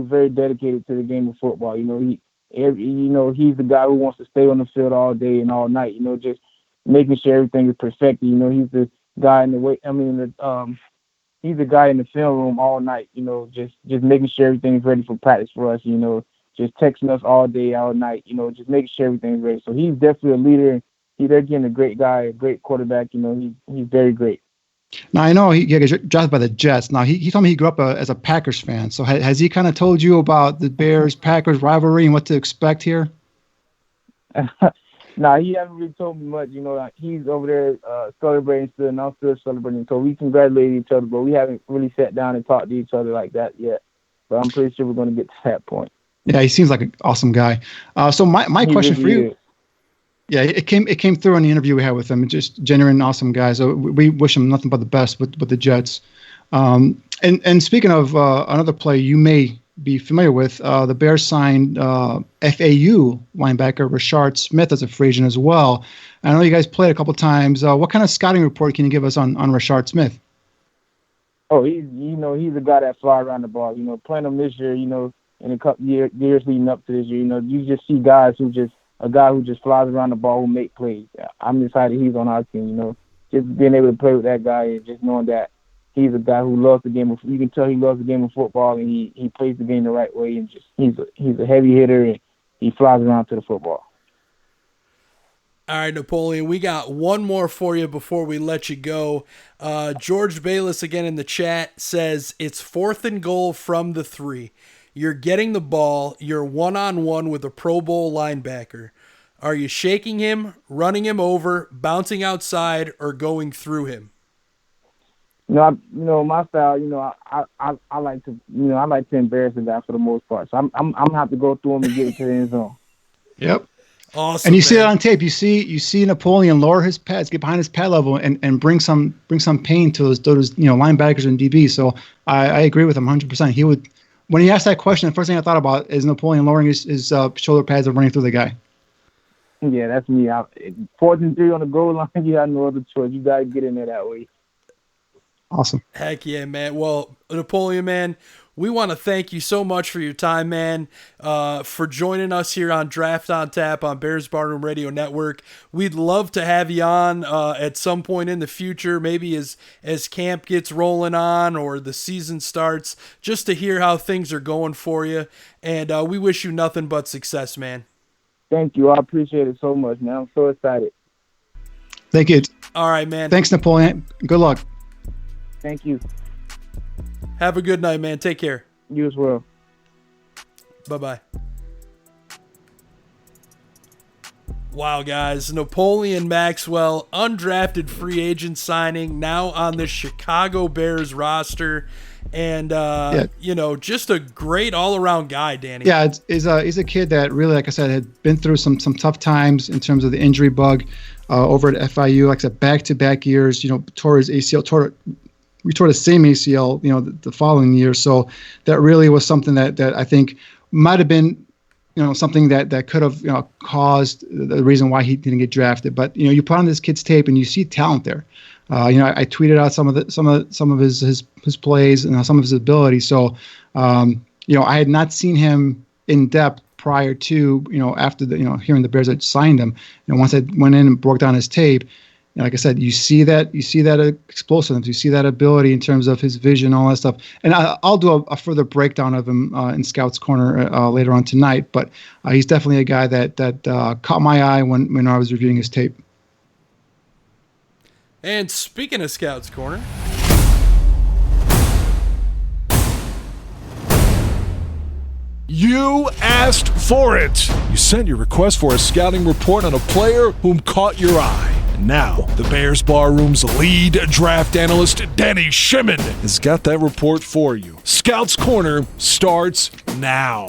very dedicated to the game of football. He's the guy who wants to stay on the field all day and all night. Just making sure everything is perfected. He's the guy in the he's the guy in the film room all night. Just making sure everything's ready for practice for us. Just texting us all day, all night. Just making sure everything's ready. So he's definitely a leader. They're getting a great guy, a great quarterback. He's very great. Now, I know he got drafted by the Jets. Now, he told me he grew up as a Packers fan. So has he kind of told you about the Bears-Packers rivalry and what to expect here? Nah, he hasn't really told me much. He's over there celebrating still, and I'm still celebrating. So we congratulate each other, but we haven't really sat down and talked to each other like that yet. But I'm pretty sure we're going to get to that point. Yeah, he seems like an awesome guy. So my question for you. Yeah, it came through in the interview we had with him. Just genuine, awesome guy. So we wish him nothing but the best with the Jets. And speaking of another player you may be familiar with, the Bears signed FAU linebacker Rashard Smith as a free agent as well. I know you guys played a couple times. What kind of scouting report can you give us on Rashard Smith? Oh, he's a guy that flies around the ball. Playing him this year, in a couple years leading up to this year, you just see guys who just flies around the ball who make plays. I'm excited he's on our team. Just being able to play with that guy and just knowing that he's a guy who loves the game of. You can tell he loves the game of football, and he plays the game the right way. And he's a heavy hitter, and he flies around to the football. All right, Napoleon, we got one more for you before we let you go. George Bayless again in the chat says it's 4th and goal from the 3. You're getting the ball. You're one-on-one with a Pro Bowl linebacker. Are you shaking him, running him over, bouncing outside, or going through him? My style. I like to embarrass the guy for the most part. So I'm gonna have to go through him and get into the end zone. Yep. Awesome. And you see it on tape. You see Napoleon lower his pads, get behind his pad level, and bring some pain to those linebackers and DBs. So I agree with him 100%. He would. When he asked that question, the first thing I thought about is Napoleon lowering his shoulder pads and running through the guy. Yeah, that's me. 4th and 3 on the goal line, you got no other choice. You got to get in there that way. Awesome. Heck yeah, man. Well, Napoleon, man, we want to thank you so much for your time, man, for joining us here on Draft on Tap on Bears Barroom Radio Network. We'd love to have you on at some point in the future, maybe as camp gets rolling on or the season starts, just to hear how things are going for you. And we wish you nothing but success, man. Thank you. I appreciate it so much, man. I'm so excited. Thank you. All right, man. Thanks, Napoleon. Good luck. Thank you. Have a good night, man. Take care. You as well. Bye-bye. Wow, guys. Napoleon Maxwell, undrafted free agent signing, now on the Chicago Bears roster. And, just a great all-around guy, Danny. Yeah, he's a kid that really, like I said, had been through some tough times in terms of the injury bug over at FIU. Like I said, back-to-back years, tore his ACL, we tore the same ACL, the following year. So that really was something that I think might have been, something that could have, caused the reason why he didn't get drafted. But you put on this kid's tape and you see talent there. I tweeted out some of his plays and some of his abilities. So, I had not seen him in depth prior to, after hearing the Bears had signed him. Once I went in and broke down his tape. Like I said, you see that explosiveness, you see that ability in terms of his vision, all that stuff. And I'll do a further breakdown of him in Scout's Corner later on tonight. But he's definitely a guy that caught my eye when I was reviewing his tape. And speaking of Scout's Corner, you asked for it. You sent your request for a scouting report on a player whom caught your eye. And now, the Bears Barroom's lead draft analyst, Danny Shimon, has got that report for you. Scout's Corner starts now.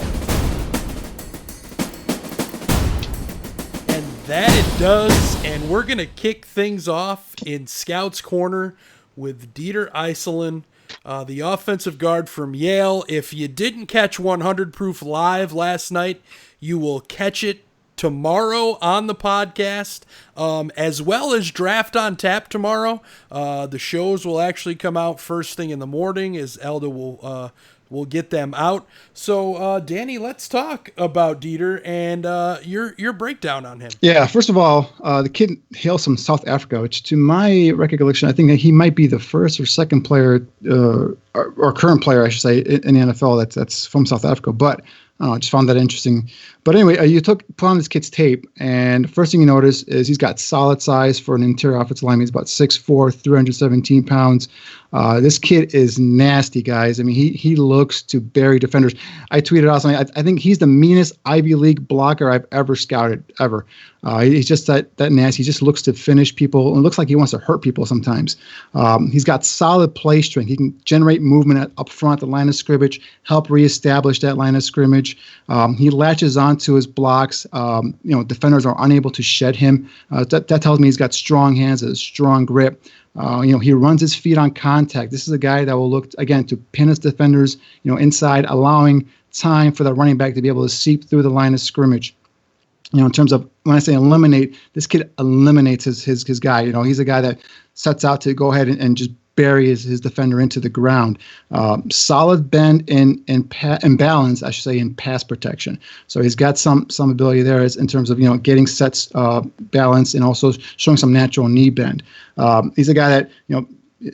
And that it does, and we're going to kick things off in Scout's Corner with Dieter Iselin, the offensive guard from Yale. If you didn't catch 100 Proof Live last night, you will catch it tomorrow on the podcast, as well as Draft on Tap tomorrow. The shows will actually come out first thing in the morning, as Aldo will get them out. So, Danny, let's talk about Dieter and your breakdown on him. Yeah, first of all, the kid hails from South Africa, which to my recollection, I think that he might be the first or second player, or current player, I should say, in the NFL that's from South Africa. But I just found that interesting. But anyway, put on this kid's tape, and first thing you notice is he's got solid size for an interior offensive lineman. He's about 6'4", 317 pounds. This kid is nasty, guys. I mean, he looks to bury defenders. I tweeted out something. I think he's the meanest Ivy League blocker I've ever scouted, ever. He's just that nasty. He just looks to finish people, and looks like he wants to hurt people sometimes. He's got solid play strength. He can generate movement up front, the line of scrimmage, help reestablish that line of scrimmage. He latches onto his blocks. Defenders are unable to shed him. That tells me he's got strong hands, a strong grip. He runs his feet on contact. This is a guy that will look, again, to pin his defenders, inside, allowing time for the running back to be able to seep through the line of scrimmage. In terms of, when I say eliminate, this kid eliminates his guy. He's a guy that sets out to go ahead and just bury his defender into the ground. Solid bend and balance, I should say, in pass protection. So he's got some ability there in terms of getting sets balance and also showing some natural knee bend. He's a guy that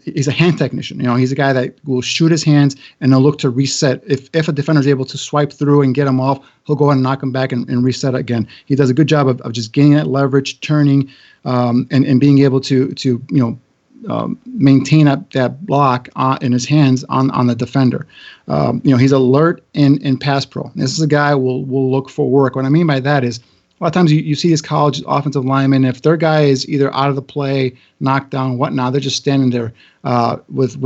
he's a hand technician. He's a guy that will shoot his hands and he'll look to reset. If a defender is able to swipe through and get him off, he'll go ahead and knock him back and reset again. He does a good job of just gaining that leverage, turning, and being able to maintain up that block in his hands on the defender. He's alert in pass pro. This is a guy will look for work. What I mean by that is, a lot of times you see these college offensive linemen, if their guy is either out of the play, knocked down, whatnot, they're just standing there with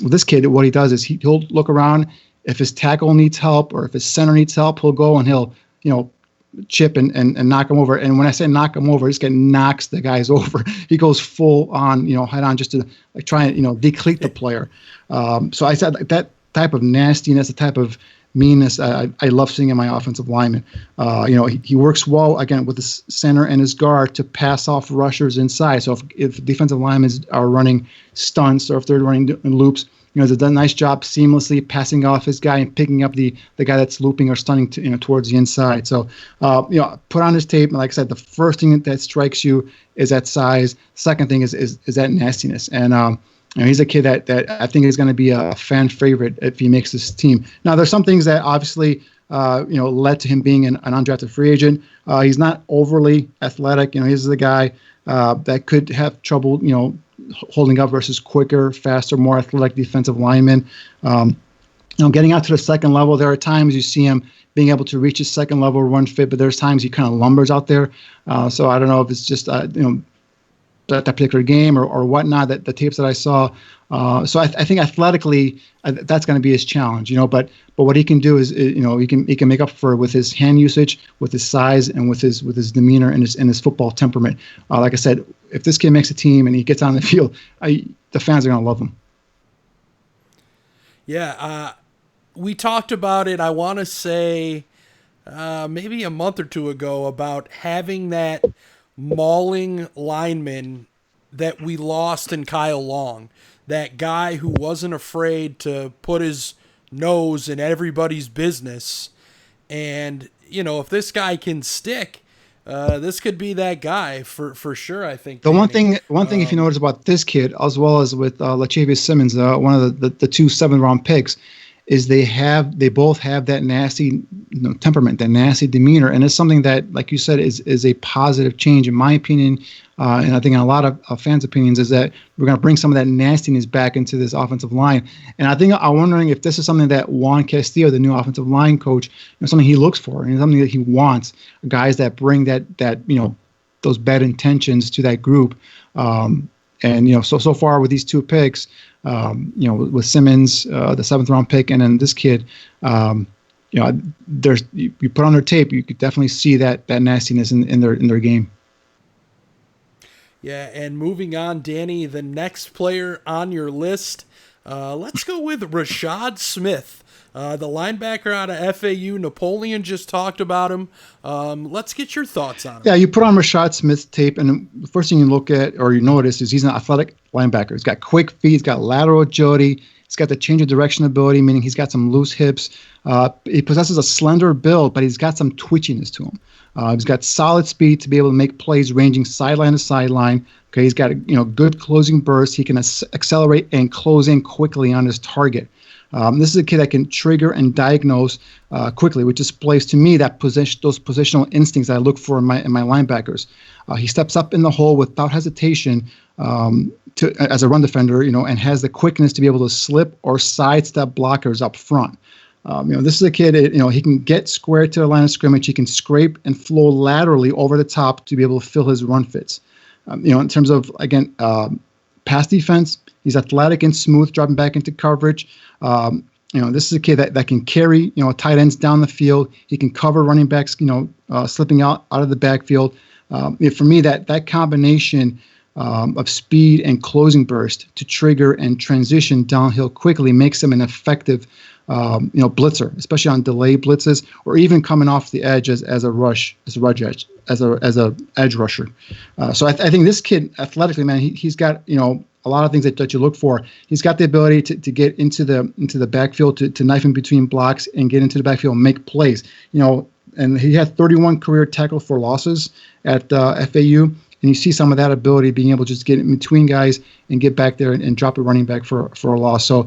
this kid. What he does is he'll look around. If his tackle needs help or if his center needs help, he'll go and he'll chip and knock him over. And when I say knock him over, this guy knocks the guys over. He goes full on, head on, just to try and decleat the player. So I said that type of nastiness, the type of meanness, I love seeing in my offensive lineman. He works well, again, with the center and his guard to pass off rushers inside. So if defensive linemen are running stunts or if they're running loops, Has done a nice job seamlessly passing off his guy and picking up the guy that's looping or stunning towards the inside. So, put on his tape. And like I said, the first thing that strikes you is that size. Second thing is that nastiness. And he's a kid that I think is going to be a fan favorite if he makes this team. Now, there's some things that obviously led to him being an undrafted free agent. He's not overly athletic. He's the guy that could have trouble, holding up versus quicker, faster, more athletic defensive linemen. Getting out to the second level, there are times you see him being able to reach his second level run fit, but there's times he kind of lumbers out there. So I don't know if it's just that particular game or whatnot, that the tapes that I saw. So I think athletically that's going to be his challenge, But what he can do is, he can make up for it with his hand usage, with his size, and with his demeanor and his football temperament. Like I said, if this kid makes a team and he gets on the field, the fans are going to love him. Yeah, we talked about it. I want to say maybe a month or two ago about having that mauling lineman that we lost in Kyle Long, that guy who wasn't afraid to put his nose in everybody's business. And, if this guy can stick, this could be that guy for sure, I think. The one thing if you notice about this kid, as well as with Latavius Simmons, one of the two 7th-round picks, is they both have that nasty temperament, that nasty demeanor, and it's something that, like you said, is a positive change in my opinion, and I think in a lot of fans' opinions, is that we're going to bring some of that nastiness back into this offensive line. And I think I'm wondering if this is something that Juan Castillo, the new offensive line coach, something he looks for, and something that he wants, guys that bring that those bad intentions to that group. And so far with these two picks, with Simmons, the 7th-round pick, and then this kid, there's you put on their tape, you could definitely see that nastiness in their game. Yeah, and moving on, Danny, the next player on your list, let's go with Rashad Smith, the linebacker out of FAU. Napoleon just talked about him. Let's get your thoughts on him. Yeah, you put on Rashad Smith's tape, and the first thing you look at or you notice is he's an athletic linebacker. He's got quick feet, he's got lateral agility, he's got the change of direction ability, meaning he's got some loose hips. He possesses a slender build, but he's got some twitchiness to him. He's got solid speed to be able to make plays ranging sideline to sideline. Okay, he's got good closing bursts. He can accelerate and close in quickly on his target. This is a kid that can trigger and diagnose quickly, which displays to me that those positional instincts that I look for in my linebackers. He steps up in the hole without hesitation as a run defender, and has the quickness to be able to slip or sidestep blockers up front. This is a kid, he can get square to the line of scrimmage. He can scrape and flow laterally over the top to be able to fill his run fits. In terms of, again, pass defense, he's athletic and smooth, dropping back into coverage. This is a kid that can carry, tight ends down the field. He can cover running backs, slipping out of the backfield. For me, that combination of speed and closing burst to trigger and transition downhill quickly makes him an effective blitzer, especially on delay blitzes, or even coming off the edge as a edge rusher. So I think this kid athletically, man, he's got a lot of things that you look for. He's got the ability to get into the backfield, to knife in between blocks and get into the backfield and make plays. And he had 31 career tackle for losses at FAU. And you see some of that ability, being able to just get in between guys and get back there and drop a running back for a loss. So,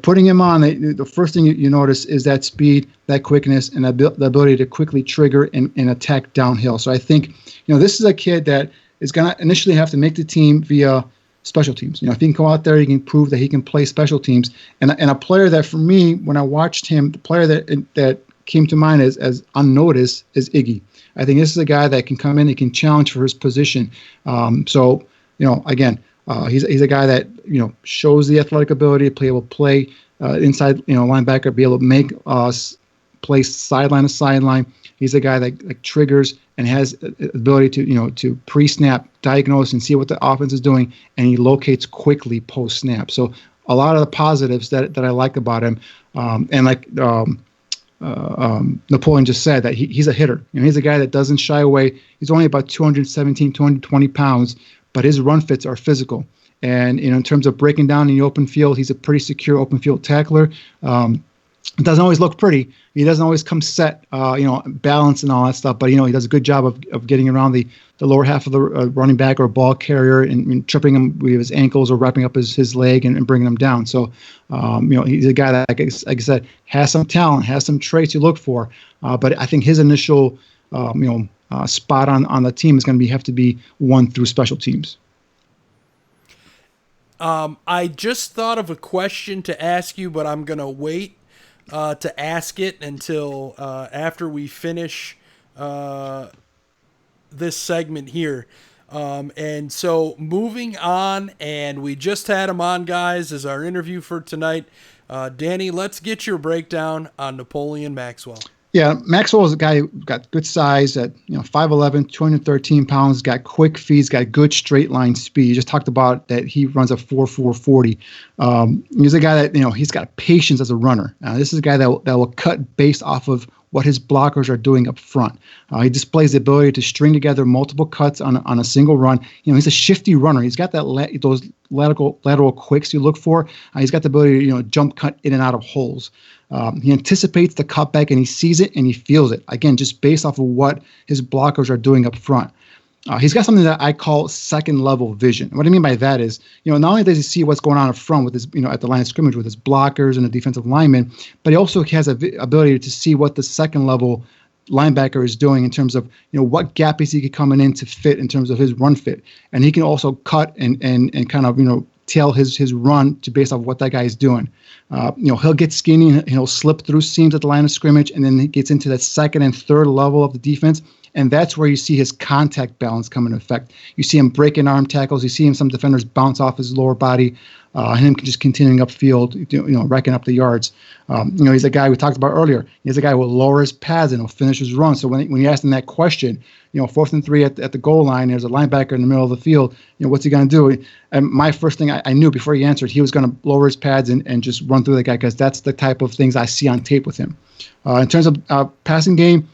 putting him on, the first thing you notice is that speed, that quickness, and the ability to quickly trigger and attack downhill. So I think, this is a kid that is going to initially have to make the team via special teams. If he can go out there, he can prove that he can play special teams. And a player that, for me, when I watched him, the player that came to mind as unnoticed is Iggy. I think this is a guy that can come in, he can challenge for his position. Again, he's a guy that, shows the athletic ability to be able to play inside, linebacker, be able to make play sideline to sideline. He's a guy that triggers and has the ability to pre-snap, diagnose, and see what the offense is doing, and he locates quickly post-snap. So a lot of the positives that I like about him, Napoleon just said, that he's a hitter. He's a guy that doesn't shy away. He's only about 220 pounds, but his run fits are physical. And in terms of breaking down in the open field, he's a pretty secure open field tackler. It doesn't always look pretty. He doesn't always come set, balance and all that stuff. But, he does a good job of getting around the lower half of the running back or ball carrier and tripping him with his ankles or wrapping up his leg and bringing him down. So, he's a guy that, like I said, has some talent, has some traits you look for. But I think his initial, spot on the team is going to have to be won through special teams. I just thought of a question to ask you, but I'm going to wait to ask it until after we finish this segment here. And so moving on, and we just had him on, guys, as our interview for tonight. Danny, let's get your breakdown on Napoleon Maxwell. Yeah, Maxwell is a guy who got good size at 5'11", 213 pounds, got quick feet, got good straight line speed. You just talked about that he runs a 4.40. He's a guy that he's got patience as a runner. This is a guy that will cut based off of what his blockers are doing up front. He displays the ability to string together multiple cuts on a single run. He's a shifty runner. He's got those lateral quicks you look for. He's got the ability to jump cut in and out of holes. He anticipates the cutback and he sees it and he feels it. Again, just based off of what his blockers are doing up front. He's got something that I call second level vision. What I mean by that is, not only does he see what's going on up front with his, at the line of scrimmage with his blockers and the defensive linemen, but he also has an ability to see what the second level linebacker is doing in terms of, what gap is he coming in to fit in terms of his run fit. And he can also cut and kind of, tail his run to based off what that guy is doing. He'll get skinny and he'll slip through seams at the line of scrimmage, and then he gets into that second and third level of the defense. And that's where you see his contact balance come into effect. You see him breaking arm tackles. You see some defenders bounce off his lower body, and him just continuing upfield, racking up the yards. He's a guy we talked about earlier. He's a guy who will lower his pads and he'll finish his run. So when you ask him that question, 4th and 3 at the goal line, there's a linebacker in the middle of the field. What's he going to do? And my first thing I knew before he answered, he was going to lower his pads and just run through the guy, because that's the type of things I see on tape with him. In terms of passing game,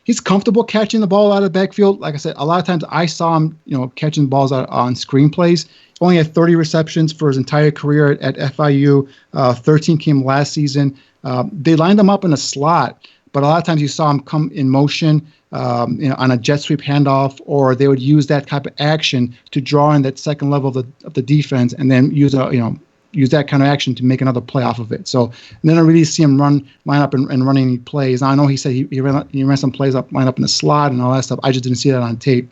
he's comfortable catching the ball out of the backfield. Like I said, a lot of times I saw him, catching balls out on screen plays. Only had 30 receptions for his entire career at FIU. 13 came last season. They lined him up in a slot, but a lot of times you saw him come in motion, on a jet sweep handoff, or they would use that type of action to draw in that second level of the defense, and then use that kind of action to make another play off of it. So then I really see him line up and running any plays. Now, I know he said he ran some plays line up in the slot and all that stuff. I just didn't see that on tape.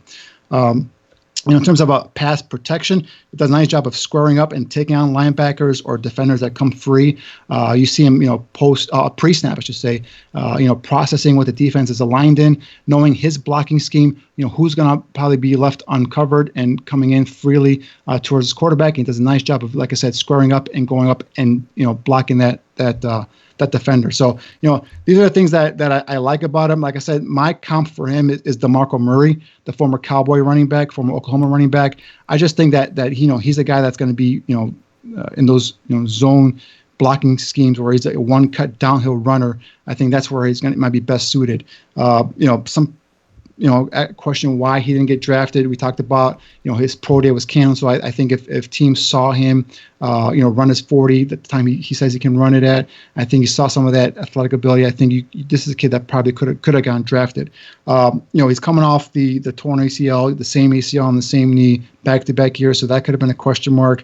In terms of pass protection, it does a nice job of squaring up and taking on linebackers or defenders that come free. You see him, pre-snap, I should say, processing what the defense is aligned in, knowing his blocking scheme, who's going to probably be left uncovered and coming in freely towards his quarterback. He does a nice job of, like I said, squaring up and going up and, blocking that defender. So, these are the things that I like about him. Like I said, my comp for him is DeMarco Murray, the former Cowboy running back, former Oklahoma running back. I just think that he's a guy that's going to be, in those, zone blocking schemes where he's a one cut downhill runner. I think that's where might be best suited. Some question why he didn't get drafted. We talked about, his pro day was canceled. So I think if teams saw him, run his 40 at the time he says he can run it at, I think he saw some of that athletic ability. I think this is a kid that probably could have gotten drafted. He's coming off the torn ACL, the same ACL on the same knee, back-to-back years, so that could have been a question mark.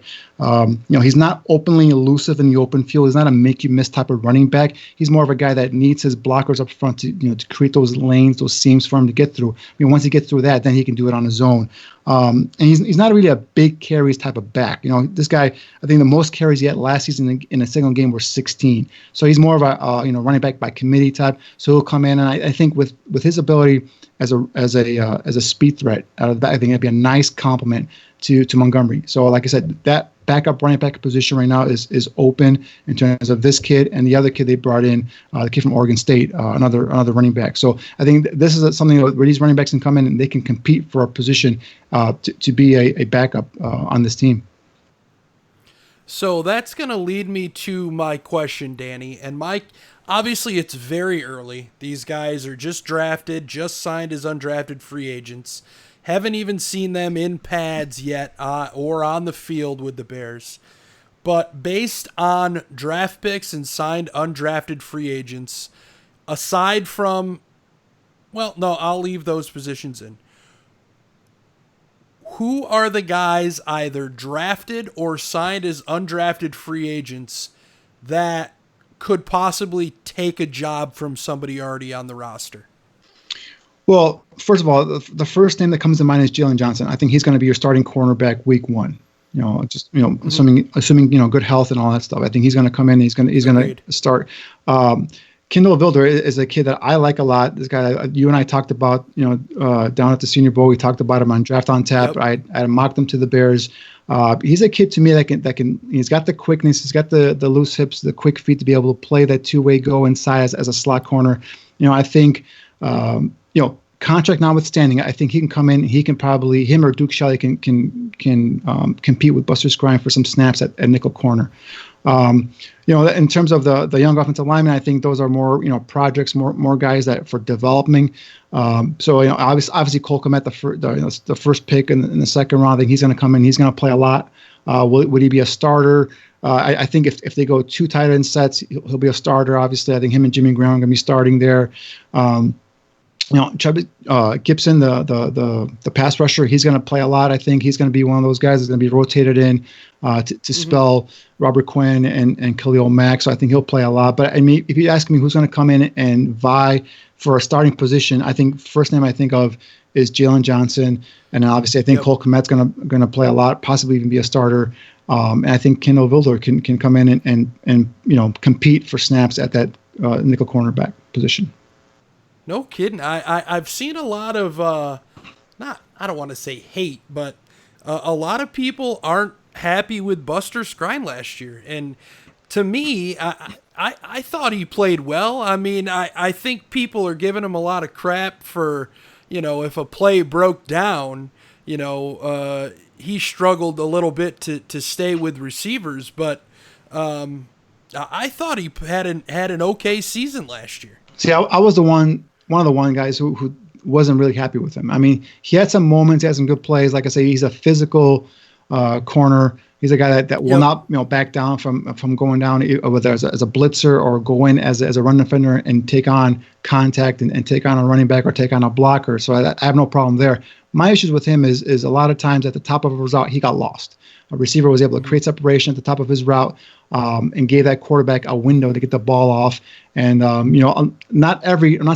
He's not openly elusive in the open field. He's not a make-you-miss type of running back. He's more of a guy that needs his blockers up front to create those lanes, those seams for him to get through. Once he gets through that, then he can do it on his own. And he's not really a big carries type of back. This guy, I think the most carries he had last season in a single game were 16. So he's more of a running back by committee type. So he'll come in, and I think with his ability as a speed threat out of that, I think it'd be a nice compliment to Montgomery. So like I said, that backup running back position right now is open in terms of this kid and the other kid they brought in, the kid from Oregon State, another running back. So I think this is something where these running backs can come in and they can compete for a position to be a backup on this team. So that's going to lead me to my question, Danny. And Mike, obviously it's very early. These guys are just drafted, just signed as undrafted free agents. Haven't even seen them in pads yet or on the field with the Bears. But based on draft picks and signed undrafted free agents, aside from, well, no, I'll leave those positions in. Who are the guys either drafted or signed as undrafted free agents that could possibly take a job from somebody already on the roster? Well, first of all, the first name that comes to mind is Jaylen Johnson. I think he's going to be your starting cornerback week 1. Assuming good health and all that stuff. I think he's going to come in. He's going to start. Kindle Wilder is a kid that I like a lot. This guy, you and I talked about, down at the Senior Bowl. We talked about him on Draft on Tap. Yep. I mocked him to the Bears. He's a kid to me that can. He's got the quickness. He's got the loose hips, the quick feet to be able to play that two-way go inside as a slot corner. I think. Contract notwithstanding, I think he can come in. He can probably, him or Duke Shelley can compete with Buster Skrine for some snaps at nickel corner. In terms of the young offensive linemen, I think those are more projects, more guys that for developing. Obviously Cole Kmet, the first pick in the second round, I think he's going to come in. He's going to play a lot. Would he be a starter? I think if they go 2 tight end sets, he'll be a starter. Obviously, I think him and Jimmy Graham are going to be starting there. Gibson, the pass rusher, he's going to play a lot. I think he's going to be one of those guys that's going to be rotated in to spell Robert Quinn and Khalil Mack. So I think he'll play a lot. But I mean, if you ask me who's going to come in and vie for a starting position, I think first name I think of is Jaylen Johnson, and obviously I think Cole Kmet's going to play a lot, possibly even be a starter. And I think Kindle Wilder can come in and compete for snaps at that nickel cornerback position. No kidding. I've seen a lot of, I don't want to say hate, but a lot of people aren't happy with Buster Skrine last year. And to me, I thought he played well. I mean, I think people are giving him a lot of crap for, if a play broke down, he struggled a little bit to stay with receivers. But I thought he had an okay season last year. See, I was one of the guys who wasn't really happy with him. I mean, he had some moments, he had some good plays. Like I say, he's a physical corner. He's a guy that will not back down from going down, whether as a blitzer or go in as a run defender and take on contact and take on a running back or take on a blocker. So I have no problem there. My issues with him is a lot of times at the top of his route, he got lost. A receiver was able to create separation at the top of his route and gave that quarterback a window to get the ball off. And, I'm not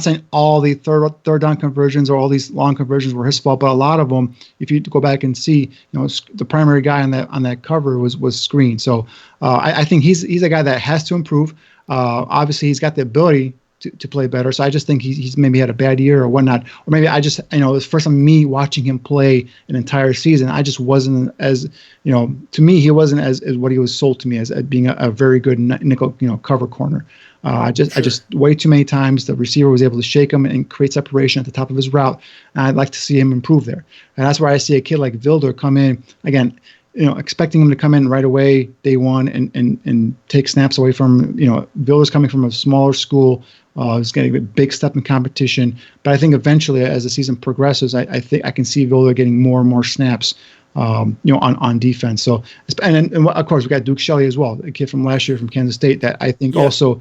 saying all the third down conversions or all these long conversions were his fault, but a lot of them, if you go back and see, the primary guy on that cover was Screen. So I think he's a guy that has to improve. Obviously, he's got the ability to play better. So I just think he's maybe had a bad year or whatnot. Or maybe it was the first time me watching him play an entire season. I just wasn't as, to me, he wasn't as what he was sold to me as being a very good nickel, cover corner. I just way too many times the receiver was able to shake him and create separation at the top of his route. And I'd like to see him improve there. And that's where I see a kid like Wilder come in again, expecting him to come in right away, day one, and take snaps away from, Wilder's coming from a smaller school. He's getting a big step in competition. But I think eventually, as the season progresses, I think I can see Wilder getting more and more snaps, on defense. So, and of course, we got Duke Shelley as well, a kid from last year from Kansas State that I think also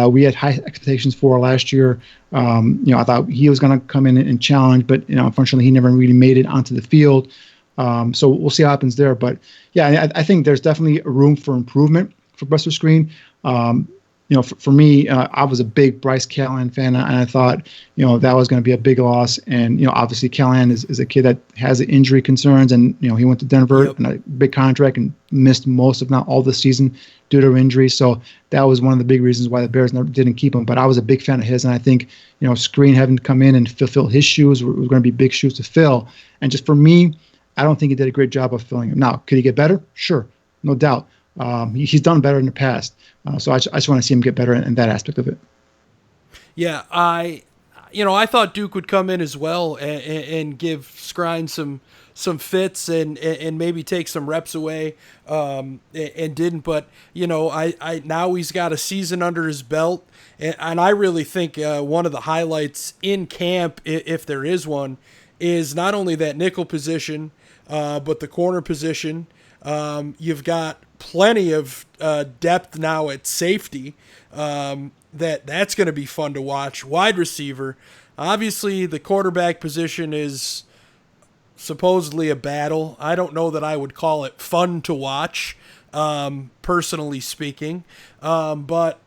we had high expectations for last year. I thought he was going to come in and challenge, but unfortunately, he never really made it onto the field. So we'll see what happens there. But yeah, I think there's definitely room for improvement for Buster Skrine. For me, I was a big Bryce Callahan fan, and I thought, that was going to be a big loss. And, obviously Callahan is a kid that has injury concerns, and, he went to Denver on a big contract and missed most, if not all, the season due to injury. So that was one of the big reasons why the Bears never didn't keep him. But I was a big fan of his, and I think, Skrine having to come in and fulfill his shoes were going to be big shoes to fill. And just for me, I don't think he did a great job of filling them. Now, could he get better? Sure, no doubt. He's done better in the past. So I just want to see him get better in that aspect of it. Yeah, I thought Duke would come in as well and give Skrine some fits and maybe take some reps away, and didn't. But I now he's got a season under his belt, and I really think one of the highlights in camp, if there is one, is not only that nickel position, but the corner position. You've got plenty of depth now at safety. That's going to be fun to watch. Wide receiver. Obviously, the quarterback position is supposedly a battle. I don't know that I would call it fun to watch, personally speaking. But,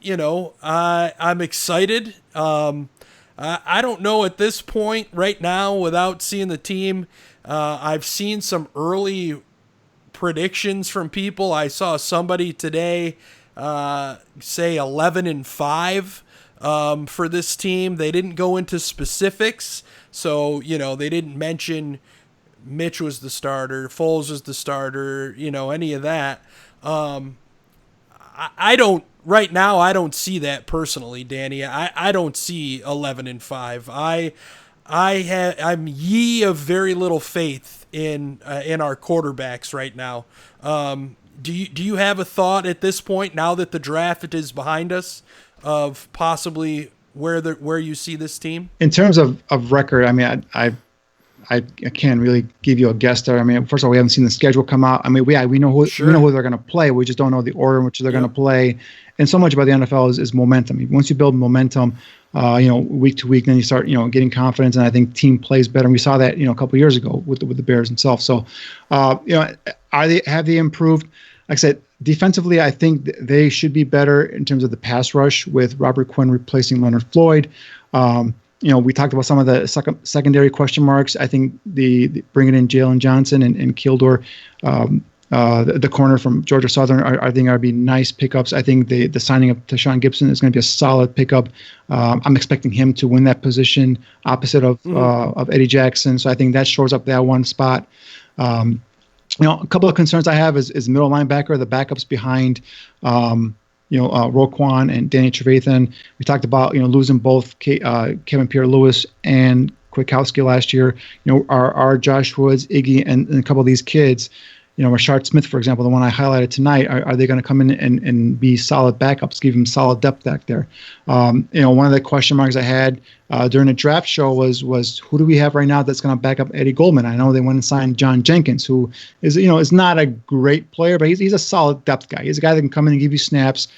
I'm excited. I don't know at this point right now without seeing the team. I've seen some early predictions from people. I saw somebody today say 11-5 for this team. They didn't go into specifics, so they didn't mention Mitch was the starter, Foles was the starter, any of that. I don't right now. I don't see that personally, Danny. I don't see 11-5. I'm ye of very little faith in our quarterbacks right now. Do you have a thought at this point, now that the draft is behind us, of possibly where you see this team? In terms of record, I mean, I can't really give you a guess there. I mean, first of all, we haven't seen the schedule come out. I mean, we know who they're going to play. We just don't know the order in which they're going to play. And so much about the NFL is momentum. Once you build momentum, week to week, then you start, getting confidence. And I think team plays better. And we saw that, a couple of years ago with the Bears themselves. So, have they improved? Like I said, defensively, I think they should be better in terms of the pass rush with Robert Quinn replacing Leonard Floyd. We talked about some of the secondary question marks. I think the bringing in Jaylen Johnson and Kildor, the corner from Georgia Southern, I think are be nice pickups. I think the signing of Tashawn Gibson is going to be a solid pickup. I'm expecting him to win that position opposite of Eddie Jackson. So I think that shores up that one spot. A couple of concerns I have is middle linebacker, the backups behind, Roquan and Danny Trevathan. We talked about, losing both Kevin Pierre-Louis and Kwiatkowski last year. Our Josh Woods, Iggy, and a couple of these kids, Rashard Smith, for example, the one I highlighted tonight, are they going to come in and be solid backups, give them solid depth back there? One of the question marks I had during the draft show was who do we have right now that's going to back up Eddie Goldman? I know they went and signed John Jenkins, who is not a great player, but he's a solid depth guy. He's a guy that can come in and give you snaps,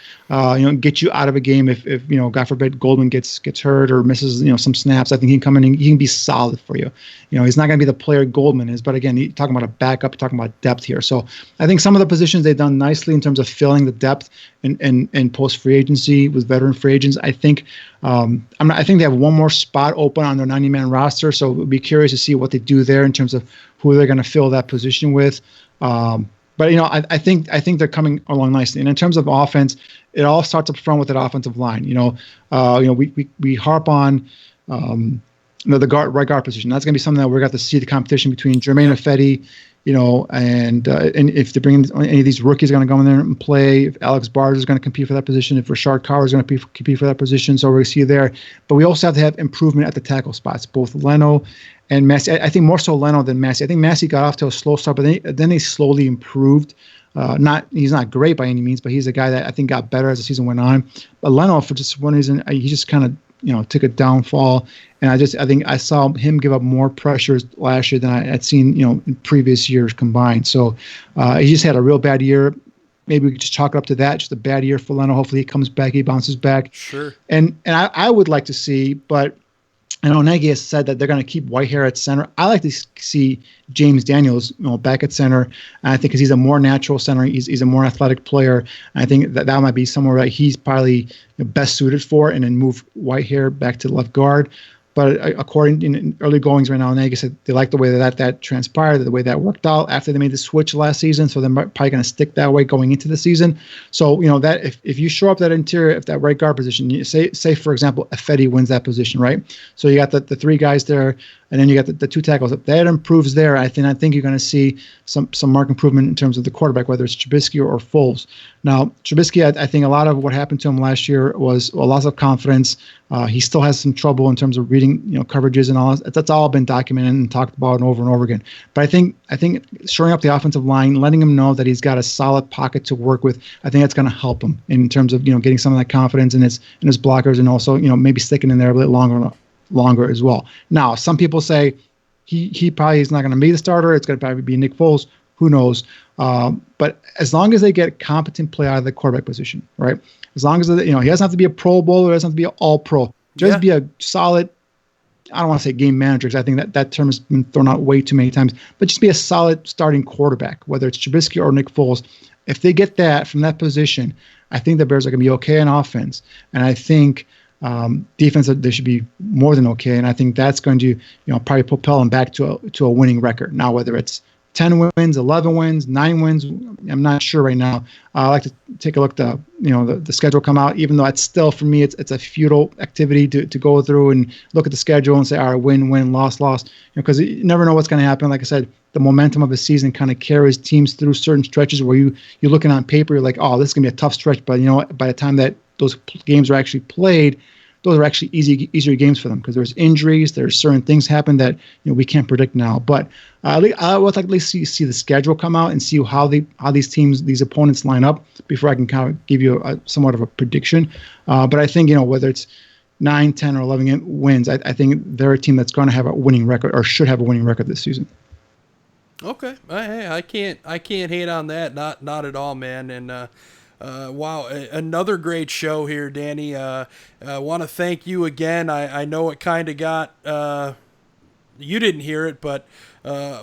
get you out of a game if God forbid Goldman gets hurt or misses some snaps. I think he can come in and he can be solid for you. He's not going to be the player Goldman is, but again, you're talking about a backup, you're talking about depth here. So I think some of the positions they've done nicely in terms of filling the depth in post free agency with veteran free agents. I think I think they have one more spot open on their 90-man roster, so we'll be curious to see what they do there in terms of who they're going to fill that position with. But I think they're coming along nicely. And in terms of offense, it all starts up front with that offensive line. We harp on the right guard position. That's going to be something that we're going to see the competition between Jermaine Ifedi, and if they bring in any of these rookies are going to go in there and play, if Alex Bars is going to compete for that position, if Rashard Carr is going to compete for that position, so we're going to see there. But we also have to have improvement at the tackle spots, both Leno and Massey. I think more so Leno than Massey. I think Massey got off to a slow start, but then he slowly improved. He's not great by any means, but he's a guy that I think got better as the season went on. But Leno, for just one reason, he just kind of took a downfall, and I think I saw him give up more pressures last year than I had seen in previous years combined. So he just had a real bad year. Maybe we could just chalk it up to that, just a bad year for Leno. Hopefully he comes back, he bounces back. Sure. And I would like to see, but I know Nagy has said that they're going to keep Whitehair at center. I like to see James Daniels, back at center. And I think because he's a more natural center, he's a more athletic player. And I think that might be somewhere that he's probably best suited for, and then move Whitehair back to left guard. But according in early goings right now, Nagy said they like the way that transpired, the way that worked out after they made the switch last season. So they're probably going to stick that way going into the season. So that if you shore up that interior, if that right guard position, you say for example, Ifedi wins that position, right? So you got the three guys there, and then you got the two tackles. If that improves there, I think you're going to see some marked improvement in terms of the quarterback, whether it's Trubisky or Foles. Now Trubisky, I think a lot of what happened to him last year was a loss of confidence. He still has some trouble in terms of reading, coverages and all that. That's all been documented and talked about over and over again. But I think shoring up the offensive line, letting him know that he's got a solid pocket to work with, I think that's going to help him in terms of getting some of that confidence in his blockers, and also maybe sticking in there a bit longer as well. Now, some people say he probably is not going to be the starter. It's going to probably be Nick Foles. Who knows? But as long as they get competent play out of the quarterback position, right? As long as, he doesn't have to be a Pro Bowler, doesn't have to be an All-Pro. Just be a solid, I don't want to say game manager because I think that term has been thrown out way too many times, but just be a solid starting quarterback, whether it's Trubisky or Nick Foles. If they get that from that position, I think the Bears are going to be okay on offense. And I think defense, they should be more than okay. And I think that's going to, probably propel them back to a winning record. Now, whether it's 10 wins, 11 wins, 9 wins, I'm not sure right now. I like to take a look at the schedule come out, even though it's still, for me, it's a futile activity to go through and look at the schedule and say, all right, win, loss, because you never know what's going to happen. Like I said, the momentum of a season kind of carries teams through certain stretches where you're looking on paper, you're like, oh, this is going to be a tough stretch. But by the time that those games are actually played, those are actually easier games for them because there's injuries, there's certain things happen that we can't predict now. But I would like at least see the schedule come out and see how these opponents line up before I can kind of give you somewhat of a prediction. But I think whether it's 9, 10, or 11 wins, I think they're a team that's going to have a winning record or should have a winning record this season. Okay, hey, I can't hate on that, not at all, man, and. Wow, another great show here, Danny. I want to thank you again. I know it kind of got, you didn't hear it, but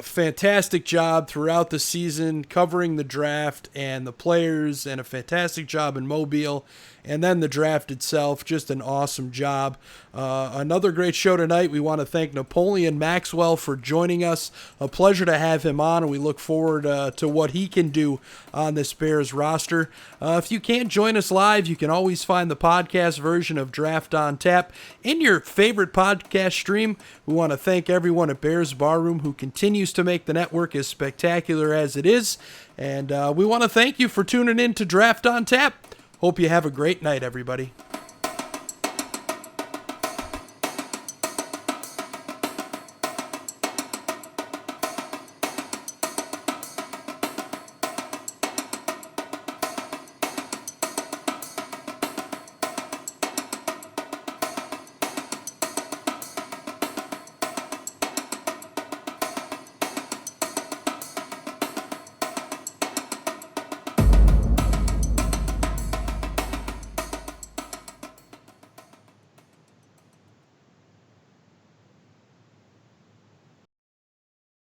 fantastic job throughout the season covering the draft and the players, and a fantastic job in Mobile, and then the draft itself. Just an awesome job. Another great show tonight. We want to thank Napoleon Maxwell for joining us. A pleasure to have him on, and we look forward to what he can do on this Bears roster. If you can't join us live, you can always find the podcast version of Draft on Tap in your favorite podcast stream. We want to thank everyone at Bears Barroom who continues to make the network as spectacular as it is. And we want to thank you for tuning in to Draft on Tap. Hope you have a great night, everybody.